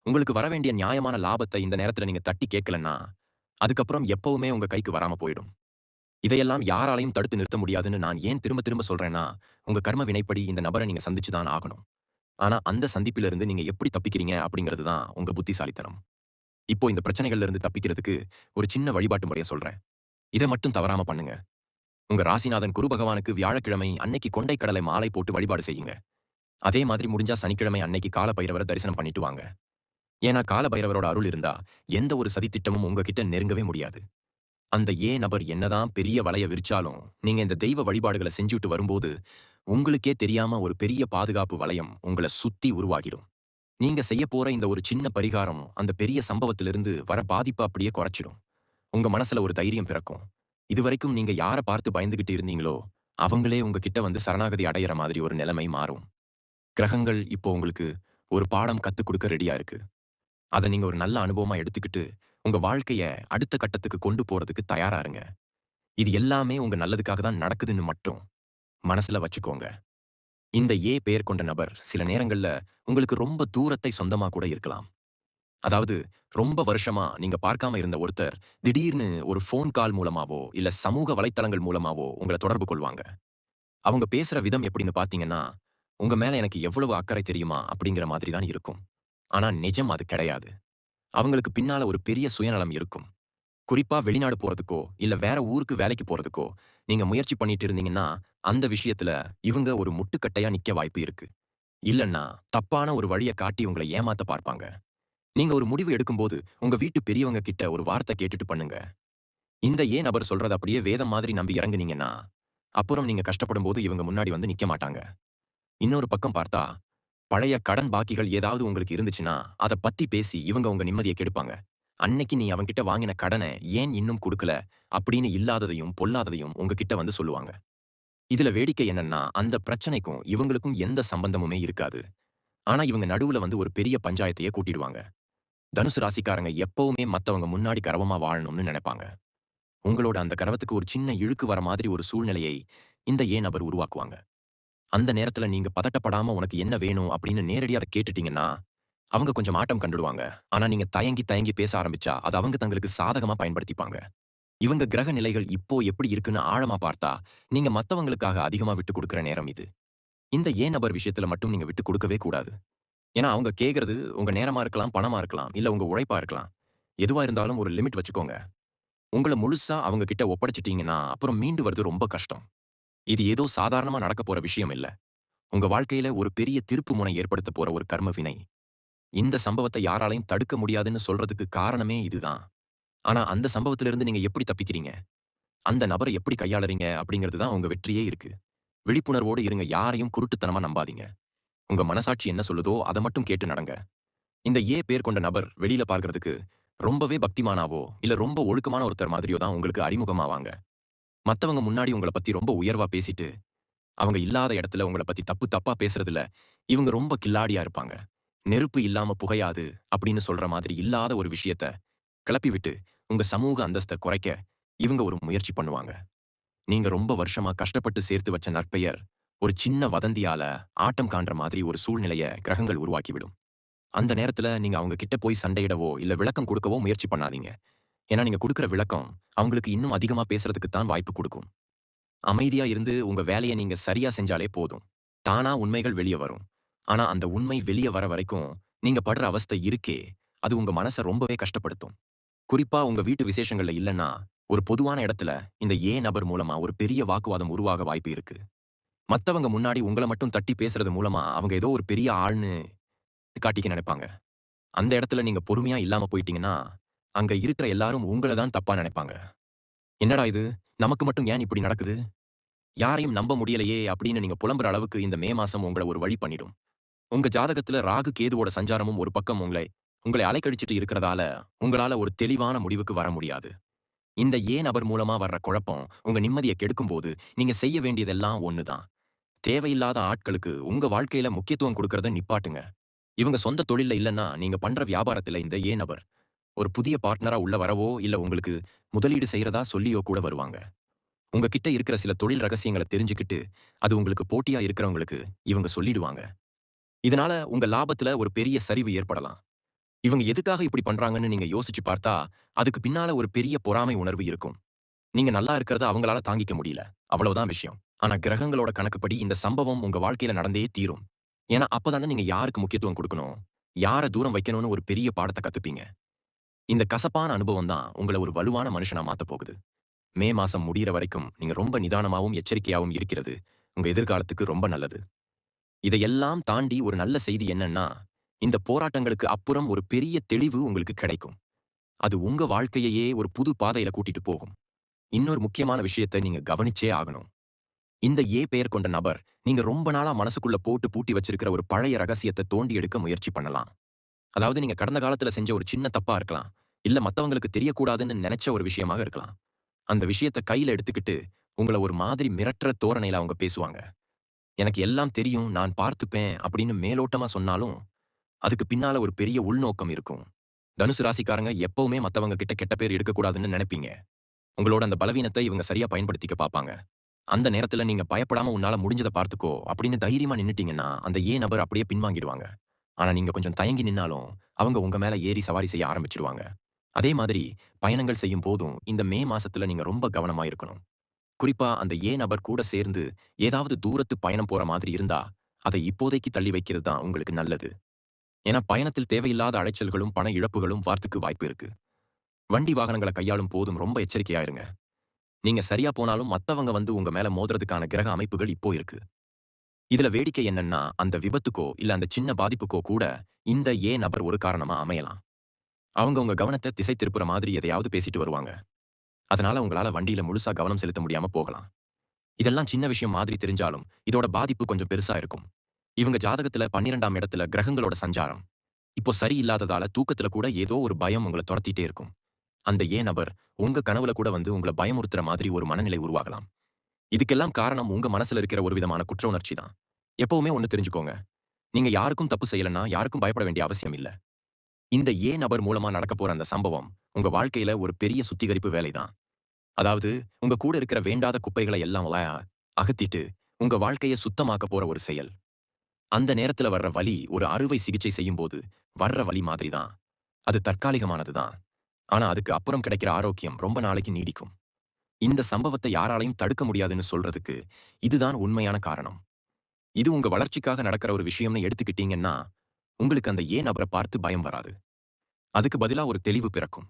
உங்களுக்கு வரவேண்டிய நியாயமான லாபத்த இந்த நேரத்துல நீங்க தட்டி கேட்கலன்னா, அதுக்கப்புறம் எப்பவுமே உங்க கைக்கு வராம போயிடும். இதையெல்லாம் யாராலயும் தடுத்து நிறுத்த முடியாதுன்னு நான் ஏன் திரும்ப திரும்ப சொல்றேன்னா, உங்க கர்ம வினைப்படி இந்த நபர நீங்க சந்திச்சு தான் ஆகணும். ஆனா அந்த சந்திப்பிலிருந்து நீங்க எப்படி தப்பிக்கிறீங்க அப்படிங்கிறது தான் உங்க புத்திசாலித்தனம். இப்போ இந்த பிரச்சனைகள்ல இருந்து தப்பிக்கிறதுக்கு ஒரு சின்ன வழிபாட்டு முறைய சொல்றேன். இத மட்டும் தவறாம பண்ணுங்க. உங்க ராசிநாதன் குரு பகவானுக்கு வியாழக்கிழமை அன்னைக்கு கொண்டை கடலை மாலை போட்டு வழிபாடு செய்யுங்க. அதே மாதிரி முடிஞ்சா சனிக்கிழமை அன்னைக்கு கால பைரவர தரிசனம் பண்ணிட்டு வாங்க. ஏன்னா கால பைரவரோட அருள் இருந்தா, எந்த ஒரு சதித்திட்டமும் உங்ககிட்ட நெருங்கவே முடியாது. அந்த நபர் என்னதான் பெரிய வலைய விரிச்சாலும், நீங்க இந்த தெய்வ வழிபாடுகள செஞ்சுட்டு வரும்போது, உங்களுக்கே தெரியாம ஒரு பெரிய பாதுகாப்பு வளையம் உங்கள சுத்தி உருவாகிடும். நீங்க செய்யப்போற இந்த ஒரு சின்ன பரிகாரம், அந்த பெரிய சம்பவத்திலிருந்து வர பாதிப்ப அப்படியே குறைச்சிடும். உங்க மனசுல ஒரு தைரியம் பிறக்கும். இதுவரைக்கும் நீங்க யார பார்த்து பயந்துகிட்டு இருந்தீங்களோ, அவங்களே உங்ககிட்ட வந்து சரணாகதி அடையற மாதிரி ஒரு நிலைமை மாறும். கிரகங்கள் இப்போ உங்களுக்கு ஒரு பாடம் கத்துக் குடுக்க ரெடியா இருக்கு. அத நீங்க ஒரு நல்ல அனுபவமா எடுத்துக்கிட்டு, உங்க வாழ்க்கைய அடுத்த கட்டத்துக்கு கொண்டு போறதுக்கு தயாரா இருங்க. இது எல்லாமே உங்க நல்லதுக்காக தான் நடக்குதுன்னு மட்டும் மனசுல வச்சுக்கோங்க. இந்த பெயர் கொண்ட நபர் சில நேரங்கள்ல உங்களுக்கு ரொம்ப தூரத்தை சொந்தமா கூட இருக்கலாம். அதாவது ரொம்ப வருஷமா நீங்க பார்க்காம இருந்த ஒருத்தர் திடீர்னு ஒரு ஃபோன் கால் மூலமாவோ, இல்ல சமூக வலைத்தளங்கள் மூலமாவோ உங்கள தொடர்பு கொள்வாங்க. அவங்க பேசுற விதம் எப்படின்னு பார்த்தீங்கன்னா, "உங்க மேல எனக்கு எவ்வளவு அக்கறை தெரியுமா?" அப்படிங்கிற மாதிரி தான் இருக்கும். ஆனா நிஜம் அது கிடையாது. அவங்களுக்கு பின்னால ஒரு பெரிய சுயநலம் இருக்கும். குறிப்பா வெளிநாடு போறதுக்கோ, இல்ல வேற ஊருக்கு வேலைக்கு போறதுக்கோ, நீங்க முயற்சி பண்ணிட்டு இருந்தீங்கன்னா, அந்த விஷயத்துல இவங்க ஒரு முட்டுக்கட்டையா நிக்க வாய்ப்பு இருக்கு. இல்லன்னா, தப்பான ஒரு வழிய காட்டி உங்கள ஏமாத்த பார்ப்பாங்க. நீங்க ஒரு முடிவு எடுக்கும்போது, உங்க வீட்டு பெரியவங்க கிட்ட ஒரு வார்த்தை கேட்டுட்டு பண்ணுங்க. இந்த ஏன் நபர் சொல்றத அப்படியே வேதம் மாதிரி நம்பி இறங்குனீங்கன்னா, அப்புறம் நீங்க கஷ்டப்படும்போது இவங்க முன்னாடி வந்து நிக்க மாட்டாங்க. இன்னொரு பக்கம் பார்த்தா, பழைய கடன் பாக்கிகள் ஏதாவது உங்களுக்கு இருந்துச்சுன்னா, அத பத்தி பேசி இவங்க உங்க நிம்மதிய கெடுப்பாங்க. அன்னைக்கு நீ அவன்கிட்ட வாங்கின கடன ஏன் இன்னும் குடுக்கல? அப்படின்னு இல்லாததையும், பொல்லாததையும் உங்ககிட்ட வந்து சொல்லுவாங்க. இதுல வேடிக்கை என்னன்னா, அந்த பிரச்சனைக்கும் இவங்களுக்கும் எந்த சம்பந்தமுமே இருக்காது. ஆனா இவங்க நடுவுல வந்து ஒரு பெரிய பஞ்சாயத்தையே கூட்டிடுவாங்க. தனுசு ராசிக்காரங்க எப்பவுமே மத்தவங்க முன்னாடி கர்வமா வாழணும்னு நெனைப்பாங்க. உங்களோட அந்த கர்வத்துக்கு ஒரு சின்ன இழுக்கு வர மாதிரி ஒரு சூழ்நிலையை இந்த ஏன் நபர் உருவாக்குவாங்க. அந்த நேரத்துல நீங்க பதட்டப்படாம உனக்கு என்ன வேணும் அப்படின்னு நேரடியா அத கேட்டுட்டீங்கன்னா, அவங்க கொஞ்சம் ஆட்டம் கண்டுடுவாங்க. ஆனா நீங்க தயங்கி தயங்கி பேச ஆரம்பிச்சா, அத அவங்க தங்களுக்கு சாதகமா பயன்படுத்திப்பாங்க. இவங்க கிரக நிலைகள் இப்போ எப்படி இருக்குன்னு ஆழமா பார்த்தா, நீங்க மத்தவங்களுக்காக அதிகமா விட்டுக் குடுக்குற நேரம் இது. இந்த ஏன் நபர் விஷயத்துல மட்டும் நீங்க விட்டுக் குடுக்கவே கூடாது. ஏன்னா அவங்க கேக்குறது உங்க நேரமா இருக்கலாம், பணமா இருக்கலாம், இல்ல உங்க உழைப்பா இருக்கலாம். எதுவா இருந்தாலும் ஒரு லிமிட் வச்சுக்கோங்க. உங்கள முழுசா அவங்க கிட்ட ஒப்படைச்சுட்டீங்கன்னா, அப்புறம் மீண்டு வரது ரொம்ப கஷ்டம். இது ஏதோ சாதாரணமா நடக்கப் போற விஷயம் இல்ல. உங்க வாழ்க்கையில ஒரு பெரிய திருப்பு முனை ஏற்படுத்தப் போற ஒரு கர்ம வினை. இந்த சம்பவத்த யாராலயும் தடுக்க முடியாதுன்னு சொல்றதுக்கு காரணமே இதுதான். ஆனா அந்த சம்பவத்திலிருந்து நீங்க எப்படி தப்பிக்கிறீங்க? அந்த நபர எப்படி கையாளுறீங்க அப்படிங்கிறது தான் உங்க வெற்றியே இருக்கு. விழிப்புணர்வோடு இருங்க. யாரையும் குருட்டுத்தனமா நம்பாதீங்க. உங்க மனசாட்சி என்ன சொல்லுதோ அத மட்டும் கேட்டு நடங்க. இந்த ஏ பேர் கொண்ட நபர் வெளியில பார்க்கறதுக்கு ரொம்பவே பக்திமானாவோ, இல்ல ரொம்ப ஒழுக்கமான ஒருத்தர் மாதிரியோ தான் உங்களுக்கு அறிமுகமாவாங்க. மத்தவங்க முன்னாடி உங்கள பத்தி ரொம்ப உயர்வா பேசிட்டு, அவங்க இல்லாத இடத்துல உங்கள பத்தி தப்பு தப்பா பேசுறதுல இவங்க ரொம்ப கில்லாடியா இருப்பாங்க. நெருப்பு இல்லாம புகையாது அப்படின்னு சொல்ற மாதிரி இல்லாத ஒரு விஷயத்த கிளப்பி விட்டு, உங்க சமூக அந்தஸ்த குறைக்க இவங்க ஒரு முயற்சி பண்ணுவாங்க. நீங்க ரொம்ப வருஷமா கஷ்டப்பட்டு சேர்த்து வச்ச நற்பெயர், ஒரு சின்ன வதந்தியால ஆட்டம் காண்ற மாதிரி ஒரு சூழ்நிலைய கிரகங்கள் உருவாக்கிவிடும். அந்த நேரத்துல நீங்க அவங்க கிட்ட போய் சண்டையிடவோ, இல்ல விளக்கம் குடுக்கவோ முயற்சி பண்ணாதீங்க. ஏன்னா நீங்க குடுக்குற விளக்கம், அவங்களுக்கு இன்னும் அதிகமா பேசுறதுக்கு தான் வாய்ப்பு குடுக்கும். அமைதியா இருந்து உங்க வேலைய நீங்க சரியா செஞ்சாலே போதும். தானா உண்மைகள் வெளிய வரும். ஆனா அந்த உண்மை வெளிய வர வரைக்கும், நீங்க படுற அவஸ்தை இருக்கே, அது உங்க மனச ரொம்பவே கஷ்டப்படுத்தும். குறிப்பா உங்க வீட்டு விசேஷங்கள்ல இல்லன்னா, ஒரு பொதுவான இடத்துல இந்த ஏ நபர் மூலமா ஒரு பெரிய வாக்குவாதம் உருவாக வாய்ப்பு இருக்கு. மத்தவங்க முன்னாடி உங்கள மட்டும் தட்டி பேசுறது மூலமா, அவங்க ஏதோ ஒரு பெரிய ஆள்னு காட்டிக்க நெனைப்பாங்க. அந்த இடத்துல நீங்க பொறுமையா இல்லாம போயிட்டீங்கன்னா, அங்க இருக்கிற எல்லாரும் உங்கள தான் தப்பா நெனைப்பாங்க. "என்னடா இது! நமக்கு மட்டும் ஏன் இப்படி நடக்குது? யாரையும் நம்ப முடியலையே!" அப்படின்னு நீங்க புலம்புற அளவுக்கு இந்த மே மாசம் உங்கள ஒரு வழி பண்ணிடும். உங்க ஜாதகத்துல ராகு, கேதுவோட சஞ்சாரமும் ஒரு பக்கம் உங்களை உங்களை அலைக்கழிச்சிட்டு இருக்கிறதால, உங்களால ஒரு தெளிவான முடிவுக்கு வர முடியாது. இந்த ஏ நபர் மூலமா வர்ற குழப்பம் உங்க நிம்மதிய கெடுக்கும்போது, நீங்க செய்ய வேண்டியதெல்லாம் ஒண்ணு தான். தேவையில்லாத ஆட்களுக்கு உங்க வாழ்க்கையில முக்கியத்துவம் குடுக்கறத நிப்பாட்டுங்க. இவங்க சொந்த தொழில்ல இல்லன்னா, நீங்க பண்ற வியாபாரத்துல இந்த ஏ நபர் ஒரு புதிய பார்ட்னரா உள்ள வரவோ, இல்ல உங்களுக்கு முதலீடு செய்றதா சொல்லியோ கூட வருவாங்க. உங்க கிட்ட இருக்கிற சில தொழில் ரகசியங்கள தெரிஞ்சுக்கிட்டு, அது உங்களுக்கு போட்டியா இருக்கிறவங்களுக்கு இவங்க சொல்லிடுவாங்க. இதனால உங்க லாபத்துல ஒரு பெரிய சரிவு ஏற்படலாம். இவங்க எதுக்காக இப்படி பண்றாங்கன்னு நீங்க யோசிச்சு பார்த்தா, அதுக்கு பின்னால ஒரு பெரிய பொறாமை உணர்வு இருக்கும். நீங்க நல்லா இருக்கிறத அவங்களால தாங்கிக்க முடியல. அவ்வளவுதான் விஷயம். ஆனா கிரகங்களோட கணக்குப்படி இந்த சம்பவம் உங்க வாழ்க்கையில நடந்தே தீரும். ஏன்னா அப்பதானே நீங்க யாருக்கு முக்கியத்துவம் குடுக்கணும், யார தூரம் வைக்கணும்னு ஒரு பெரிய பாடத்த கத்துப்பீங்க. இந்த கசப்பான அனுபவம் தான் உங்கள ஒரு வலுவான மனுஷனா மாத்தப் போகுது. மே மாசம் முடியிற வரைக்கும் நீங்க ரொம்ப நிதானமாவும், எச்சரிக்கையாவும் இருக்கிறது உங்க எதிர்காலத்துக்கு ரொம்ப நல்லது. இதையெல்லாம் தாண்டி ஒரு நல்ல செய்தி என்னன்னா, இந்த போராட்டங்களுக்கு அப்புறம் ஒரு பெரிய தெளிவு உங்களுக்கு கிடைக்கும். அது உங்க வாழ்க்கையையே ஒரு புது பாதையில கூட்டிட்டு போகும். இன்னொரு முக்கியமான விஷயத்த நீங்க கவனிச்சே ஆகணும். இந்த ஏ பெயர் கொண்ட நபர், நீங்க ரொம்ப நாளா மனசுக்குள்ள போட்டு பூட்டி வச்சிருக்கிற ஒரு பழைய ரகசியத்த தோண்டி எடுக்க முயற்சி பண்ணலாம். அதாவது நீங்க கடந்த காலத்துல செஞ்ச ஒரு சின்ன தப்பா இருக்கலாம். இல்ல மத்தவங்களுக்கு தெரியக்கூடாதுன்னு நெனச்ச ஒரு விஷயமாக இருக்கலாம். அந்த விஷயத்த கையில எடுத்துக்கிட்டு, உங்கள ஒரு மாதிரி மிரட்டுற தோரணையில அவங்க பேசுவாங்க. "எனக்கு எல்லாம் தெரியும், நான் பார்த்துப்பேன்" அப்படின்னு மேலோட்டமா சொன்னாலும், அதுக்கு பின்னால ஒரு பெரிய உள்நோக்கம் இருக்கும். தனுசு ராசிக்காரங்க எப்பவுமே மத்தவங்க கிட்ட கெட்ட பேர் எடுக்கக்கூடாதுன்னு நெனைப்பீங்க. உங்களோட அந்த பலவீனத்த இவங்க சரியா பயன்படுத்திக்க பாப்பாங்க. அந்த நேரத்துல நீங்க பயப்படாம உன்னால முடிஞ்சத பார்த்துக்கோ அப்படின்னு தைரியமா நின்னுட்டீங்கன்னா, அந்த ஏ நபர் அப்படியே பின்வாங்கிடுவாங்க. ஆனா நீங்க கொஞ்சம் தயங்கி நின்னாலும், அவங்க உங்க மேல ஏறி சவாரி செய்ய ஆரம்பிச்சுருவாங்க. அதே மாதிரி பயணங்கள் செய்யும் போதும் இந்த மே மாசத்துல நீங்க ரொம்ப கவனமா இருக்கணும். குறிப்பா அந்த ஏ நபர் கூட சேர்ந்து ஏதாவது தூரத்து பயணம் போற மாதிரி இருந்தா, அதை இப்போதைக்கு தள்ளி வைக்கிறது தான் உங்களுக்கு நல்லது. ஏன்னா பயணத்தில் தேவையில்லாத அலைச்சல்களும், பண இழப்புகளும் வார்றதுக்கு வாய்ப்பு இருக்கு. வண்டி வாகனங்கள கையாளும் போதும் ரொம்ப எச்சரிக்கையா இருங்க. நீங்க சரியா போனாலும் மத்தவங்க வந்து உங்க மேல மோதுறதுக்கான கிரக அமைப்புகள் இப்போ இருக்கு. இதுல வேடிக்கை என்னன்னா, அந்த விபத்துக்கோ, இல்ல அந்த சின்ன பாதிப்புக்கோ கூட இந்த ஏ நபர் ஒரு காரணமா அமையலாம். அவங்க உங்க கவனத்த திசை திருப்புற மாதிரி எதையாவது பேசிட்டு வருவாங்க. அதனால உங்களால வண்டியில முழுசா கவனம் செலுத்த முடியாம போகலாம். இதெல்லாம் சின்ன விஷயம் மாதிரி தெரிஞ்சாலும், இதோட பாதிப்பு கொஞ்சம் பெருசா இருக்கும். இவங்க ஜாதகத்துல 12ஆம் இடத்துல கிரகங்களோட சஞ்சாரம். இப்போ சரியில்லாததால தூக்கத்துல கூட ஏதோ ஒரு பயம் உங்கள தொரத்திட்டே இருக்கும். அந்த ஏ நபர் உங்க கனவுல கூட வந்து உங்கள பயமுறுத்துற மாதிரி ஒரு மனநிலை உருவாகலாம். இதுக்கெல்லாம் காரணம் உங்க மனசுல இருக்கிற ஒரு விதமான குற்ற உணர்ச்சி தான். எப்பவுமே ஒண்ணு தெரிஞ்சுக்கோங்க. நீங்க யாருக்கும் தப்பு செய்யலன்னா, யாருக்கும் பயப்பட வேண்டிய அவசியம் இல்ல. இந்த ஏ நபர் மூலமா நடக்கப் போற அந்த சம்பவம், உங்க வாழ்க்கையில ஒரு பெரிய சுத்திகரிப்பு வேலை தான். அதாவது, உங்க கூட இருக்கிற வேண்டாத குப்பைகள எல்லாம் அகத்திட்டு, உங்க வாழ்க்கைய சுத்தமாக்கப் போற ஒரு செயல். அந்த நேரத்துல வர்ற வலி, ஒரு அறுவை சிகிச்சை செய்யும்போது வர்ற வலி மாதிரி தான். அது தற்காலிகமானது தான். ஆனா அதுக்கு அப்புறம் கிடைக்கிற ஆரோக்கியம் ரொம்ப நாளைக்கு நீடிக்கும். இந்த சம்பவத்த யாராலயும் தடுக்க முடியாதுன்னு சொல்றதுக்கு, இதுதான் உண்மையான காரணம். இது உங்க வளர்ச்சிக்காக நடக்கிற ஒரு விஷயம்னு எடுத்துக்கிட்டீங்கன்னா, உங்களுக்கு அந்த ஏ நபர பார்த்து பயம் வராது. அதுக்கு பதிலா ஒரு தெளிவு பிறக்கும்.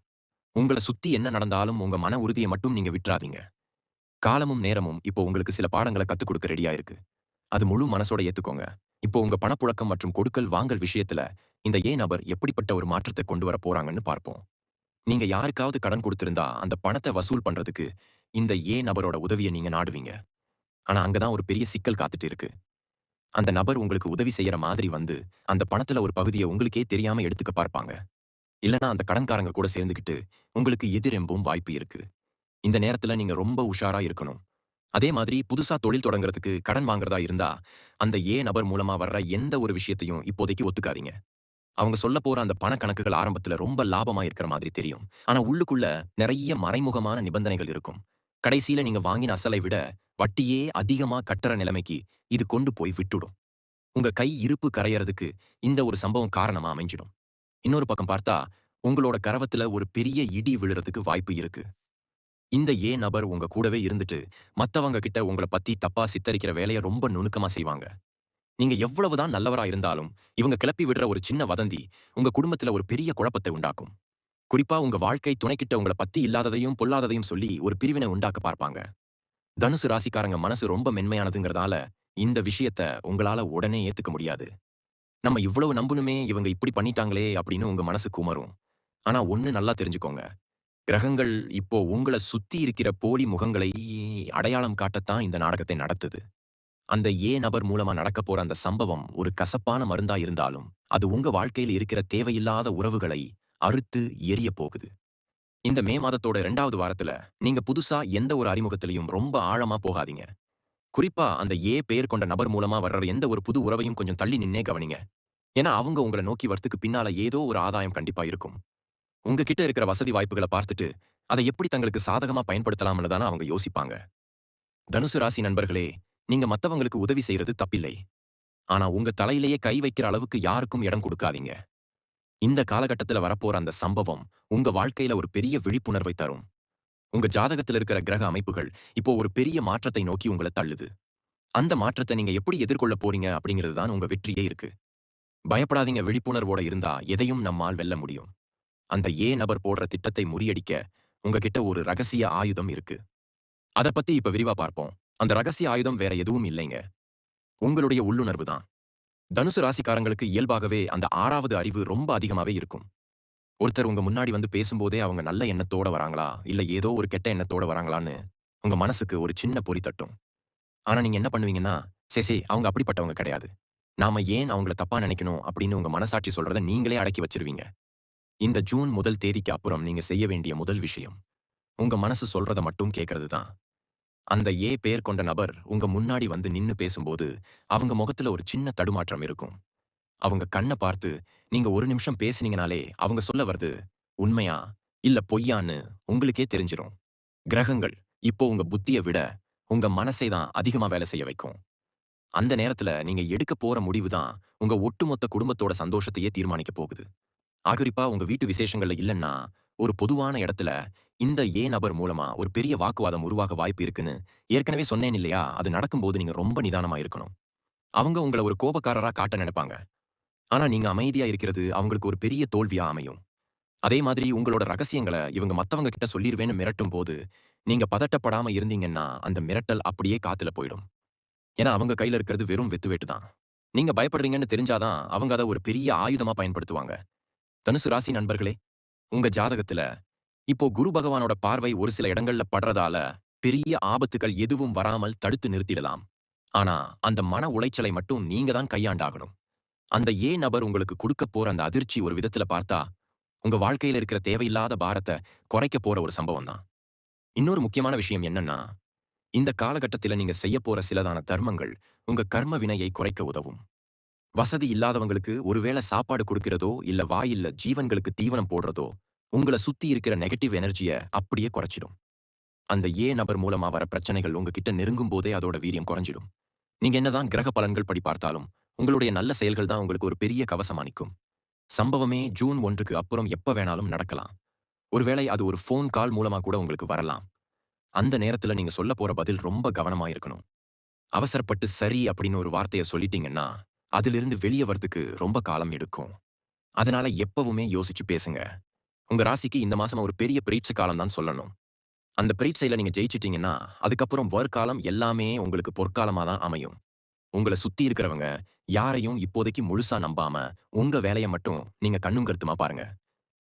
உங்கள சுத்தி என்ன நடந்தாலும் உங்க மன உறுதிய மட்டும் நீங்க விட்றாதீங்க. காலமும் நேரமும் இப்போ உங்களுக்கு சில பாடங்கள கத்துக் குடுக்க ரெடியா இருக்கு. அது முழு மனசோட ஏத்துக்கோங்க. இப்போ உங்க பணப்புழக்கம் மற்றும் கொடுக்கல் வாங்கல் விஷயத்துல இந்த ஏ நபர் எப்படிப்பட்ட ஒரு மாற்றத்தை கொண்டு வர போறாங்கன்னு பார்ப்போம். நீங்க யாருக்காவது கடன் குடுத்திருந்தா அந்த பணத்த வசூல் பண்றதுக்கு இந்த ஏ நபரோட உதவிய நீங்க நாடுவீங்க. ஆனா அங்க தான் ஒரு பெரிய சிக்கல் காத்துட்டு இருக்கு. அந்த நபர் உங்களுக்கு உதவி செய்யற மாதிரி வந்து அந்த பணத்துல ஒரு பகுதிய உங்களுக்கே தெரியாம எடுத்துக்க பார்ப்பாங்க. இல்லன்னா அந்த கடன்காரங்க கூட சேர்ந்துகிட்டு உங்களுக்கு எதிரெம்பவும் வாய்ப்பு இருக்கு. இந்த நேரத்துல நீங்க ரொம்ப உஷாரா இருக்கணும். அதே மாதிரி புதுசா தொழில் தொடங்குறதுக்கு கடன் வாங்குறதா இருந்தா, அந்த ஏ நபர் மூலமா வர்ற எந்த ஒரு விஷயத்தையும் இப்போதைக்கு ஒத்துக்காதீங்க. அவங்க சொல்லப் போற அந்த பண கணக்குகள் ஆரம்பத்துல ரொம்ப லாபமா இருக்கிற மாதிரி தெரியும். ஆனா உள்ளுக்குள்ள நெறைய மறைமுகமான நிபந்தனைகள் இருக்கும். கடைசியில நீங்க வாங்கின அசலை விட வட்டியே அதிகமா கட்டுற நிலைமைக்கு இது கொண்டு போய் விட்டுடும். உங்க கை இருப்பு கரையறதுக்கு இந்த ஒரு சம்பவம் காரணமா அமைஞ்சிடும். இன்னொரு பக்கம் பார்த்தா, உங்களோட கரவத்துல ஒரு பெரிய இடி விழுறதுக்கு வாய்ப்பு இருக்கு. இந்த ஏ நபர் உங்க கூடவே இருந்துட்டு, மத்தவங்க கிட்ட உங்கள பத்தி தப்பா சித்தரிக்கிற வேலைய ரொம்ப நுணுக்கமா செய்வாங்க. நீங்க எவ்வளவுதான் நல்லவரா இருந்தாலும், இவங்க கிளப்பி விடுற ஒரு சின்ன வதந்தி, உங்க குடும்பத்துல ஒரு பெரிய குழப்பத்தை உண்டாக்கும். குறிப்பா உங்க வாழ்க்கை துணைக்கிட்ட உங்கள பத்தி இல்லாததையும், பொல்லாததையும் சொல்லி ஒரு பிரிவினை உண்டாக்க பார்ப்பாங்க. தனுசு ராசிக்காரங்க மனசு ரொம்ப மென்மையானதுங்கிறதால, இந்த விஷயத்த உங்களால உடனே ஏத்துக்க முடியாது. நம்ம இவ்வளவு நம்புனோமே, இவங்க இப்படி பண்ணிட்டாங்களே அப்படின்னு உங்க மனசு குமரும். ஆனா ஒண்ணு நல்லா தெரிஞ்சுக்கோங்க. கிரகங்கள் இப்போ உங்கள சுத்தி இருக்கிற போலி முகங்களை அடையாளம் காட்டத்தான் இந்த நாடகத்தை நடத்துது. அந்த ஏ நபர் மூலமா நடக்கப் போற அந்த சம்பவம் ஒரு கசப்பான மருந்தா இருந்தாலும், அது உங்க வாழ்க்கையில இருக்கிற தேவையில்லாத உறவுகளை அறுத்து எரியப் போகுது. இந்த மே மாதத்தோட 2வது வாரத்துல, நீங்க புதுசா எந்த ஒரு அறிமுகத்திலயும் ரொம்ப ஆழமா போகாதீங்க. குறிப்பா அந்த ஏ பெயர் கொண்ட நபர் மூலமா வர்ற எந்த ஒரு புது உறவையும் கொஞ்சம் தள்ளி நின்னே கவனிங்க. ஏன்னா அவங்க உங்கள நோக்கி வரத்துக்கு பின்னால ஏதோ ஒரு ஆதாயம் கண்டிப்பா இருக்கும். உங்க கிட்ட இருக்கிற வசதி வாய்ப்புகள பார்த்துட்டு, அதை எப்படி தங்களுக்கு சாதகமா பயன்படுத்தலாம்னு தான அவங்க யோசிப்பாங்க. தனுசு ராசி நண்பர்களே, நீங்க மத்தவங்களுக்கு உதவி செய்றது தப்பில்லை. ஆனா உங்க தலையிலேயே கை வைக்கிற அளவுக்கு யாருக்கும் இடம் குடுக்காதீங்க. இந்த காலகட்டத்துல வரப்போற அந்த சம்பவம், உங்க வாழ்க்கையில ஒரு பெரிய விழிப்புணர்வை தரும். உங்க ஜாதகத்துல இருக்கிற கிரக அமைப்புகள், இப்போ ஒரு பெரிய மாற்றத்தை நோக்கி உங்கள தள்ளுது. அந்த மாற்றத்த நீங்க எப்படி எதிர்கொள்ள போறீங்க அப்படிங்கிறது தான் உங்க வெற்றியே இருக்கு. பயப்படாதீங்க, விழிப்புணர்வோட இருந்தா எதையும் நம்மால் வெல்ல முடியும். அந்த ஏ நபர் போடுற திட்டத்தை முறியடிக்க, உங்ககிட்ட ஒரு ரகசிய ஆயுதம் இருக்கு. அத பத்தி இப்ப விரிவா பார்ப்போம். அந்த ரகசிய ஆயுதம் வேற எதுவும் இல்லைங்க. உங்களுடைய உள்ளுணர்வு தான். தனுசு ராசிக்காரங்களுக்கு இயல்பாகவே அந்த 6வது அறிவு ரொம்ப அதிகமாவே இருக்கும். ஒருத்தர் உங்க முன்னாடி வந்து பேசும்போதே அவங்க நல்ல எண்ணத்தோட வராங்களா? இல்ல ஏதோ ஒரு கெட்ட எண்ணத்தோட வராங்களான்னு, உங்க மனசுக்கு ஒரு சின்ன பொறி தட்டும். ஆனா நீங்க என்ன பண்ணுவீங்கன்னா, சே அவங்க அப்படிப்பட்டவங்க கிடையாது. நாம ஏன் அவங்கள தப்பா நினைக்கணும் அப்படின்னு உங்க மனசாட்சி சொல்றத நீங்களே அடக்கி வச்சிருவீங்க. இந்த ஜூன் முதல் தேதிக்கு அப்புறம் நீங்க செய்ய வேண்டிய முதல் விஷயம், உங்க மனசு சொல்றத மட்டும் கேட்கறது தான். அந்த ஏ பெயர் கொண்ட நபர் உங்க முன்னாடி வந்து நின்னு பேசும்போது, அவங்க முகத்துல ஒரு சின்ன தடுமாற்றம் இருக்கும். அவங்க கண்ண பார்த்து, நீங்க ஒரு நிமிஷம் பேசினீங்கனாலே, அவங்க சொல்ல வர்றது உண்மையா? இல்ல பொய்யான்னு உங்களுக்கே தெரிஞ்சிரும். கிரகங்கள் இப்போ உங்க புத்திய விட, உங்க மனசை தான் அதிகமா வேலை செய்ய வைக்கும். அந்த நேரத்துல நீங்க எடுக்க போற முடிவு தான், உங்க ஒட்டுமொத்த குடும்பத்தோட சந்தோஷத்தையே தீர்மானிக்க போகுது. குறிப்பா உங்க வீட்டு விசேஷங்கள்ல இல்லன்னா, ஒரு பொதுவான இடத்துல இந்த ஏ நபர் மூலமா ஒரு பெரிய வாக்குவாதம் உருவாக வாய்ப்பு இருக்குன்னு ஏற்கனவே சொன்னேன் இல்லையா? அது நடக்கும்போது நீங்க ரொம்ப நிதானமா இருக்கணும். அவங்க உங்கள ஒரு கோபக்காரரா காட்ட நினைப்பாங்க. ஆனா நீங்க அமைதியா இருக்கிறது அவங்களுக்கு ஒரு பெரிய தோல்வியா அமையும். அதே மாதிரி உங்களோட ரகசியங்கள இவங்க மத்தவங்க கிட்ட சொல்லிருவேன்னு மிரட்டும்போது, நீங்க பதட்டப்படாம இருந்தீங்கன்னா, அந்த மிரட்டல் அப்படியே காத்துல போயிடும். ஏன்னா அவங்க கையில இருக்கிறது வெறும் வெத்து வேட்டு தான். நீங்க பயப்படுறீங்கன்னு தெரிஞ்சாதான் அவங்க அத ஒரு பெரிய ஆயுதமா பயன்படுத்துவாங்க. தனுசு ராசி நண்பர்களே, உங்க ஜாதகத்துல இப்போ குரு பகவானோட பார்வை ஒரு சில இடங்கள்ல படுறதால பெரிய ஆபத்துகள் எதுவும் வராமல் தடுத்து நிறுத்திடலாம். ஆனா அந்த மன உளைச்சலை மட்டும் நீங்க தான் கையாண்டாகணும். அந்த நபர் உங்களுக்கு குடுக்க போற அந்த அதிர்ச்சி ஒரு விதத்துல பார்த்தா உங்க வாழ்க்கையில இருக்கிற தேவையில்லாத பாரத்த குறைக்க போற ஒரு சம்பவம் தான். இன்னொரு முக்கியமான விஷயம் என்னன்னா, இந்த காலகட்டத்தில நீங்க செய்யப் போற சிலதான தர்மங்கள், உங்க கர்ம வினையை குறைக்க உதவும். வசதி இல்லாதவங்களுக்கு ஒருவேள சாப்பாடு குடுக்கிறதோ, இல்ல வாயில்ல ஜீவன்களுக்கு தீவனம் போடுறதோ, உங்கள சுத்தி இருக்கிற நெகட்டிவ் எனர்ஜிய அப்படியே குறைச்சிடும். அந்த நபர் மூலமா வர பிரச்சனைகள் உங்ககிட்ட நெருங்கும்போதே அதோட வீரியம் குறைஞ்சிடும். நீங்க என்னதான் கிரக பலன்கள் படி பார்த்தாலும், உங்களுடைய நல்ல செயல்கள் தான் உங்களுக்கு ஒரு பெரிய கவசமா நிக்கும். சம்பவமே ஜூன் 1க்கு அப்புறம் எப்ப வேணாலும் நடக்கலாம். ஒருவேளை அது ஒரு ஃபோன் கால் மூலமா கூட உங்களுக்கு வரலாம். அந்த நேரத்துல நீங்க சொல்லப் போற பதில் ரொம்ப கவனமா இருக்கணும். அவசரப்பட்டு சரி அப்படின்னு ஒரு வார்த்தைய சொல்லிட்டீங்கன்னா, அதிலிருந்து வெளிய வரதுக்கு ரொம்ப காலம் எடுக்கும். அதனால எப்பவுமே யோசிச்சு பேசுங்க. உங்க ராசிக்கு இந்த மாசம் ஒரு பெரிய பரீட்சை காலம் தான் சொல்லணும். அந்த பரீட்சையில நீங்க ஜெயிச்சிட்டீங்கன்னா, அதுக்கப்புறம் வருங்காலம் எல்லாமே உங்களுக்கு பொற்காலமா தான் அமையும். உங்கள சுத்தி இருக்கிறவங்க யாரையும் இப்போதைக்கு முழுசா நம்பாம, உங்க வேலைய மட்டும் நீங்க கண்ணும் கருத்துமா பாருங்க.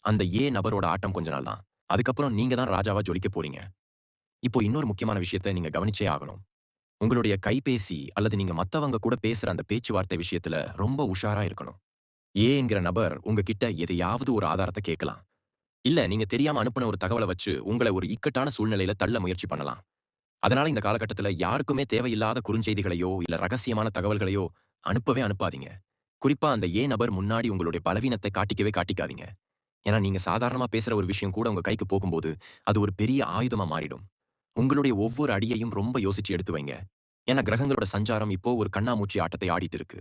அந்த நபரோட ஆட்டம் கொஞ்ச நாள் தான். அதுக்கப்புறம் நீங்க தான் ராஜாவா ஜொலிக்க போறீங்க. இப்போ இன்னொரு முக்கியமான விஷயத்த நீங்க கவனிச்சே ஆகணும். உங்களுடைய கைபேசி அல்லது நீங்க மத்தவங்க கூட பேசுற அந்த பேச்சுவார்த்தை விஷயத்துல ரொம்ப உஷாரா இருக்கணும். என்கிற நபர் உங்ககிட்ட எதையாவது ஒரு ஆதாரத்த கேட்கலாம். இல்ல நீங்க தெரியாம அனுப்புன ஒரு தகவல வச்சு உங்கள ஒரு இக்கட்டான சூழ்நிலையில தள்ள முயற்சி பண்ணலாம். அதனால இந்த காலகட்டத்துல யாருக்குமே தேவையில்லாத குறுஞ்செய்திகளையோ, இல்ல ரகசியமான தகவல்களையோ அனுப்பவே அனுப்பாதீங்க. குறிப்பா அந்த நபர் முன்னாடி உங்களுடைய பலவீனத்தை காட்டிக்கவே காட்டிக்காதீங்க. ஏன்னா நீங்க சாதாரணமா பேசுற ஒரு விஷயம் கூட உங்க கைக்கு போகும்போது, அது ஒரு பெரிய ஆயுதமா மாறிடும். உங்களுடைய ஒவ்வொரு அடியையும் ரொம்ப யோசிச்சு எடுத்து வைங்க. ஏன்னா கிரகங்களோட சஞ்சாரம் இப்போ ஒரு கண்ணாமூச்சி ஆட்டத்தை ஆடிட்டு இருக்கு.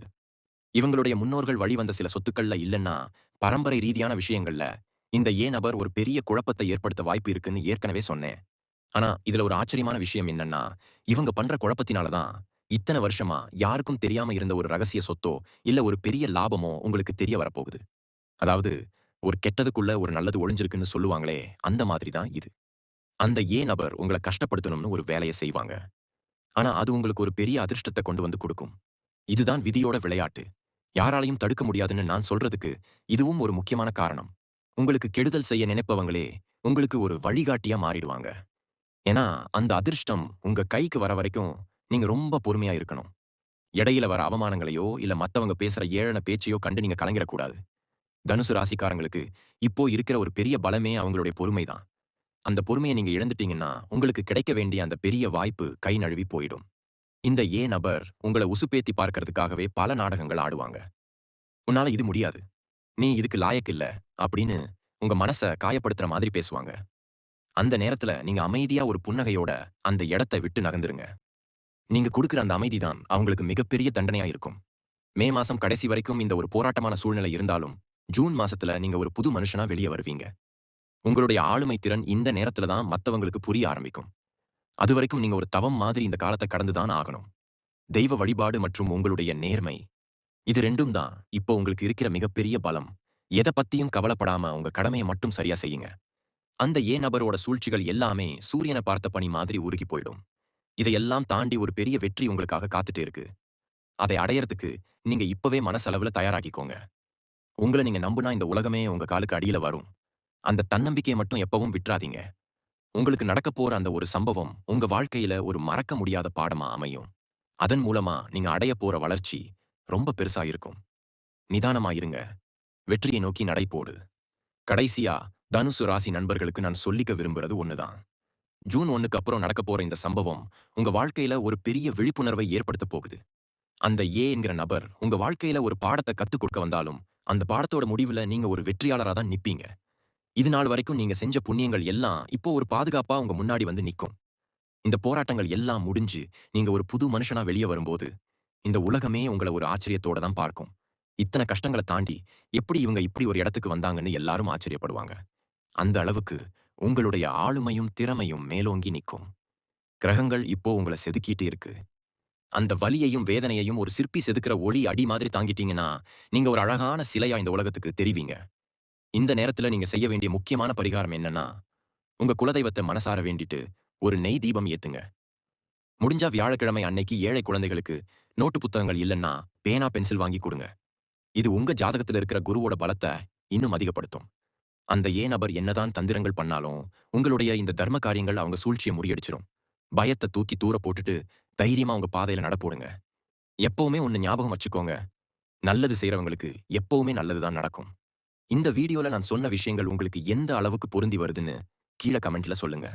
இவங்களுடைய முன்னோர்கள் வழிவந்த சில சொத்துக்கள்ல இல்லன்னா, பரம்பரை ரீதியான விஷயங்கள்ல இந்த நபர் ஒரு பெரிய குழப்பத்தை ஏற்படுத்த வாய்ப்பு இருக்குன்னு ஏற்கனவே சொன்னேன். ஆனா, இதுல ஒரு ஆச்சரியமான விஷயம் என்னன்னா, இவங்க பண்ற குழப்பத்தினால தான் இத்தன வருஷமா யாருக்கும் தெரியாம இருந்த ஒரு ரகசிய சொத்தோ, இல்ல ஒரு பெரிய லாபமோ உங்களுக்கு தெரிய வரப்போகுது. அதாவது, ஒரு கெட்டதுக்குள்ள ஒரு நல்லது ஒளிஞ்சிருக்குன்னு சொல்லுவாங்களே, அந்த மாதிரி தான் இது. அந்த நபர் உங்கள கஷ்டப்படுத்தணும்னு ஒரு வேலைய செய்வாங்க. ஆனா, அது உங்களுக்கு ஒரு பெரிய அதிர்ஷ்டத்த கொண்டு வந்து குடுக்கும். இதுதான் விதியோட விளையாட்டு. யாராலயும் தடுக்க முடியாதுன்னு நான் சொல்றதுக்கு இதுவும் ஒரு முக்கியமான காரணம். உங்களுக்கு கெடுதல் செய்ய நினைப்பவங்களே உங்களுக்கு ஒரு வழிகாட்டியா மாறிடுவாங்க. ஏன்னா, அந்த அதிர்ஷ்டம் உங்க கைக்கு வர வரைக்கும் நீங்க ரொம்ப பொறுமையா இருக்கணும். இடையில வர அவமானங்களையோ, இல்ல மத்தவங்க பேசுற ஏளன பேச்சையோ கண்டு நீங்க கலங்கிடக்கூடாது. தனுசு ராசிக்காரங்களுக்கு இப்போ இருக்கிற ஒரு பெரிய பலமே அவங்களுடைய பொறுமை தான். அந்த பொறுமைய நீங்க இழந்துட்டீங்கன்னா, உங்களுக்கு கிடைக்க வேண்டிய அந்த பெரிய வாய்ப்பு கை நழுவி போயிடும். இந்த நபர் உங்கள உசுப்பேத்தி பார்க்கறதுக்காகவே பல நாடகங்கள் ஆடுவாங்க. "உன்னால இது முடியாது. நீ இதுக்கு லாயக்கு இல்ல." அப்படின்னு உங்க மனச காயப்படுத்துற மாதிரி பேசுவாங்க. அந்த நேரத்துல நீங்க அமைதியா ஒரு புன்னகையோட அந்த இடத்த விட்டு நகர்ந்துருங்க. நீங்க குடுக்குற அந்த அமைதி தான் அவங்களுக்கு மிகப்பெரிய தண்டனையா இருக்கும். மே மாசம் கடைசி வரைக்கும் இந்த ஒரு போராட்டமான சூழ்நிலை இருந்தாலும், ஜூன் மாசத்துல நீங்க ஒரு புது மனுஷனா வெளிய வருவீங்க. உங்களுடைய ஆளுமை திறன் இந்த நேரத்துல தான் மத்தவங்களுக்கு புரிய ஆரம்பிக்கும். அதுவரைக்கும் நீங்க ஒரு தவம் மாதிரி இந்த காலத்த கடந்து தான் ஆகணும். தெய்வ வழிபாடு மற்றும் உங்களுடைய நேர்மை. இது 2ம் தான் இப்போ உங்களுக்கு இருக்கிற மிகப்பெரிய பலம். எத பத்தியும் கவலைப்படாம உங்க கடமைய மட்டும் சரியா செய்யுங்க. அந்த நபரோட சூழ்ச்சிகள் எல்லாமே சூரியன பார்த்த பனி மாதிரி உருகி போயிடும். இதையெல்லாம் தாண்டி ஒரு பெரிய வெற்றி உங்களுக்காக காத்துட்டு இருக்கு. அதை அடையறதுக்கு நீங்க இப்பவே மனசளவுல தயாராகிக்கோங்க. உங்கள நீங்க நம்புனா இந்த உலகமே உங்க காலுக்கு அடியில வரும். அந்த தன்னம்பிக்கைய மட்டும் எப்பவும் விட்றாதீங்க. உங்களுக்கு நடக்கப் போற அந்த ஒரு சம்பவம் உங்க வாழ்க்கையில ஒரு மறக்க முடியாத பாடமா அமையும். அதன் மூலமா நீங்க அடையப் போற வளர்ச்சி ரொம்ப பெருசா இருக்கும். நிதானமா இருங்க. வெற்றியை நோக்கி நடை போடு. கடைசியா தனுசு ராசி நண்பர்களுக்கு நான் சொல்லிக்க விரும்புறது ஒண்ணுதான். ஜூன் 1க்கு அப்புறம் நடக்கப் போற இந்த சம்பவம் உங்க வாழ்க்கையில ஒரு பெரிய விழிப்புணர்வை ஏற்படுத்தப் போகுது. அந்த என்கிற நபர் உங்க வாழ்க்கையில ஒரு பாடத்த கத்துக் கொடுக்க வந்தாலும், அந்த பாடத்தோட முடிவுல நீங்க ஒரு வெற்றியாளரா தான் நிப்பீங்க. இது நாள் வரைக்கும் நீங்க செஞ்ச புண்ணியங்கள் எல்லாம் இப்போ ஒரு பாதுகாப்பா உங்க முன்னாடி வந்து நிக்கும். இந்த போராட்டங்கள் எல்லாம் முடிஞ்சு, நீங்க ஒரு புது மனுஷனா வெளிய வரும்போது, இந்த உலகமே உங்கள ஒரு ஆச்சரியத்தோட தான் பார்க்கும். இத்தன கஷ்டங்கள தாண்டி, எப்படி இவங்க இப்படி ஒரு இடத்துக்கு வந்தாங்கன்னு எல்லாரும் ஆச்சரியப்படுவாங்க. அந்த அளவுக்கு உங்களுடைய ஆளுமையும், திறமையும் மேலோங்கி நிக்கும். கிரகங்கள் இப்போ உங்கள செதுக்கிட்டு இருக்கு. அந்த வலியையும், வேதனையையும் ஒரு சிற்பி செதுக்குற ஒளி அடி மாதிரி தாங்கிட்டீங்கன்னா, நீங்க ஒரு அழகான சிலையா இந்த உலகத்துக்கு தெரிவீங்க. இந்த நேரத்துல நீங்க செய்ய வேண்டிய முக்கியமான பரிகாரம் என்னன்னா, உங்க குலதெய்வத்த மனசார வேண்டிட்டு, ஒரு நெய் தீபம் ஏத்துங்க. முடிஞ்சா வியாழக்கிழமை அன்னைக்கு ஏழை குழந்தைகளுக்கு நோட்டு புத்தகங்கள் இல்லன்னா பேனா பென்சில் வாங்கி கொடுங்க. இது உங்க ஜாதகத்துல இருக்கிற குருவோட பலத்த இன்னும் அதிகப்படுத்தும். அந்த ஏ நபர் என்னதான் தந்திரங்கள் பண்ணாலும், உங்களுடைய இந்த தர்ம காரியங்கள் அவங்க சூழ்ச்சிய முறியடிச்சிரும். பயத்த தூக்கி தூர போட்டுட்டு, தைரியமா உங்க பாதையில நடப்போடுங்க. எப்பவுமே ஒண்ணு ஞாபகம் வச்சுக்கோங்க. நல்லது செய்றவங்களுக்கு எப்பவுமே நல்லது தான் நடக்கும். இந்த வீடியோல நான் சொன்ன விஷயங்கள் உங்களுக்கு எந்த அளவுக்கு பொருந்தி வருதுன்னு கீழ கமெண்ட்ல சொல்லுங்க.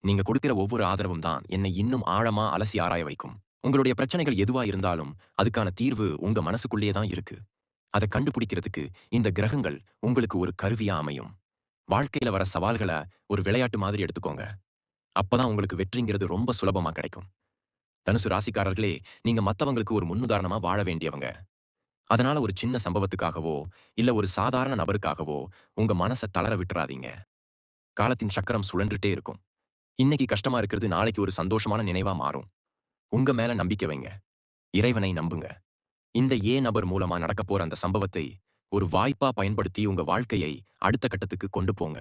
நீங்க கொடுக்கிற ஒவ்வொரு ஆதரவும் தான் என்னை இன்னும் ஆழமா அலசி ஆராய வைக்கும். உங்களுடைய பிரச்சனைகள் எதுவா இருந்தாலும், அதுக்கான தீர்வு உங்க மனசுக்குள்ளேயே தான் இருக்கு. அத கண்டுபிடிக்கிறதுக்கு இந்த கிரகங்கள் உங்களுக்கு ஒரு கருவியா அமையும். வாழ்க்கையில வர சவால்கள ஒரு விளையாட்டு மாதிரி எடுத்துக்கோங்க. அப்பதான் உங்களுக்கு வெற்றிங்கிறது ரொம்ப சுலபமா கிடைக்கும். தனுசு ராசிக்காரர்களே, நீங்க மத்தவங்களுக்கு ஒரு முன்னுதாரணமா வாழ வேண்டியவங்க. அதனால ஒரு சின்ன சம்பவத்துக்காகவோ, இல்ல ஒரு சாதாரண நபருக்காகவோ உங்க மனச தளர விட்டுறாதீங்க. காலத்தின் சக்கரம் சுழன்றுட்டே இருக்கும். இன்னைக்கு கஷ்டமா இருக்கிறது நாளைக்கு ஒரு சந்தோஷமான நினைவா மாறும். உங்க மேல நம்பிக்கை வைங்க. இறைவனை நம்புங்க. இந்த ஏ நபர் மூலமா நடக்கப் போற அந்த சம்பவத்தை ஒரு வாய்ப்பா பயன்படுத்தி உங்க வாழ்க்கையை அடுத்த கட்டத்துக்கு கொண்டு போங்க.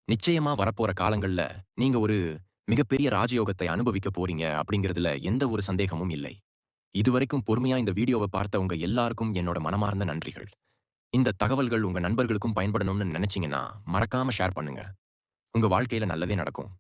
நிச்சயமா வரப்போற காலங்கள்ல நீங்க ஒரு மிகப்பெரிய ராஜயோகத்தை அனுபவிக்க போறீங்க அப்படிங்கிறதுல எந்த ஒரு சந்தேகமும் இல்லை. இதுவரைக்கும் பொறுமையா இந்த வீடியோவ பார்த்த உங்க எல்லாருக்கும் என்னோட மனமார்ந்த நன்றிகள். இந்த தகவல்கள் உங்க நண்பர்களுக்கும் பயன்படணும்னு நினைச்சீங்கன்னா மறக்காம ஷேர் பண்ணுங்க. உங்க வாழ்க்கையில நல்லதே நடக்கும்.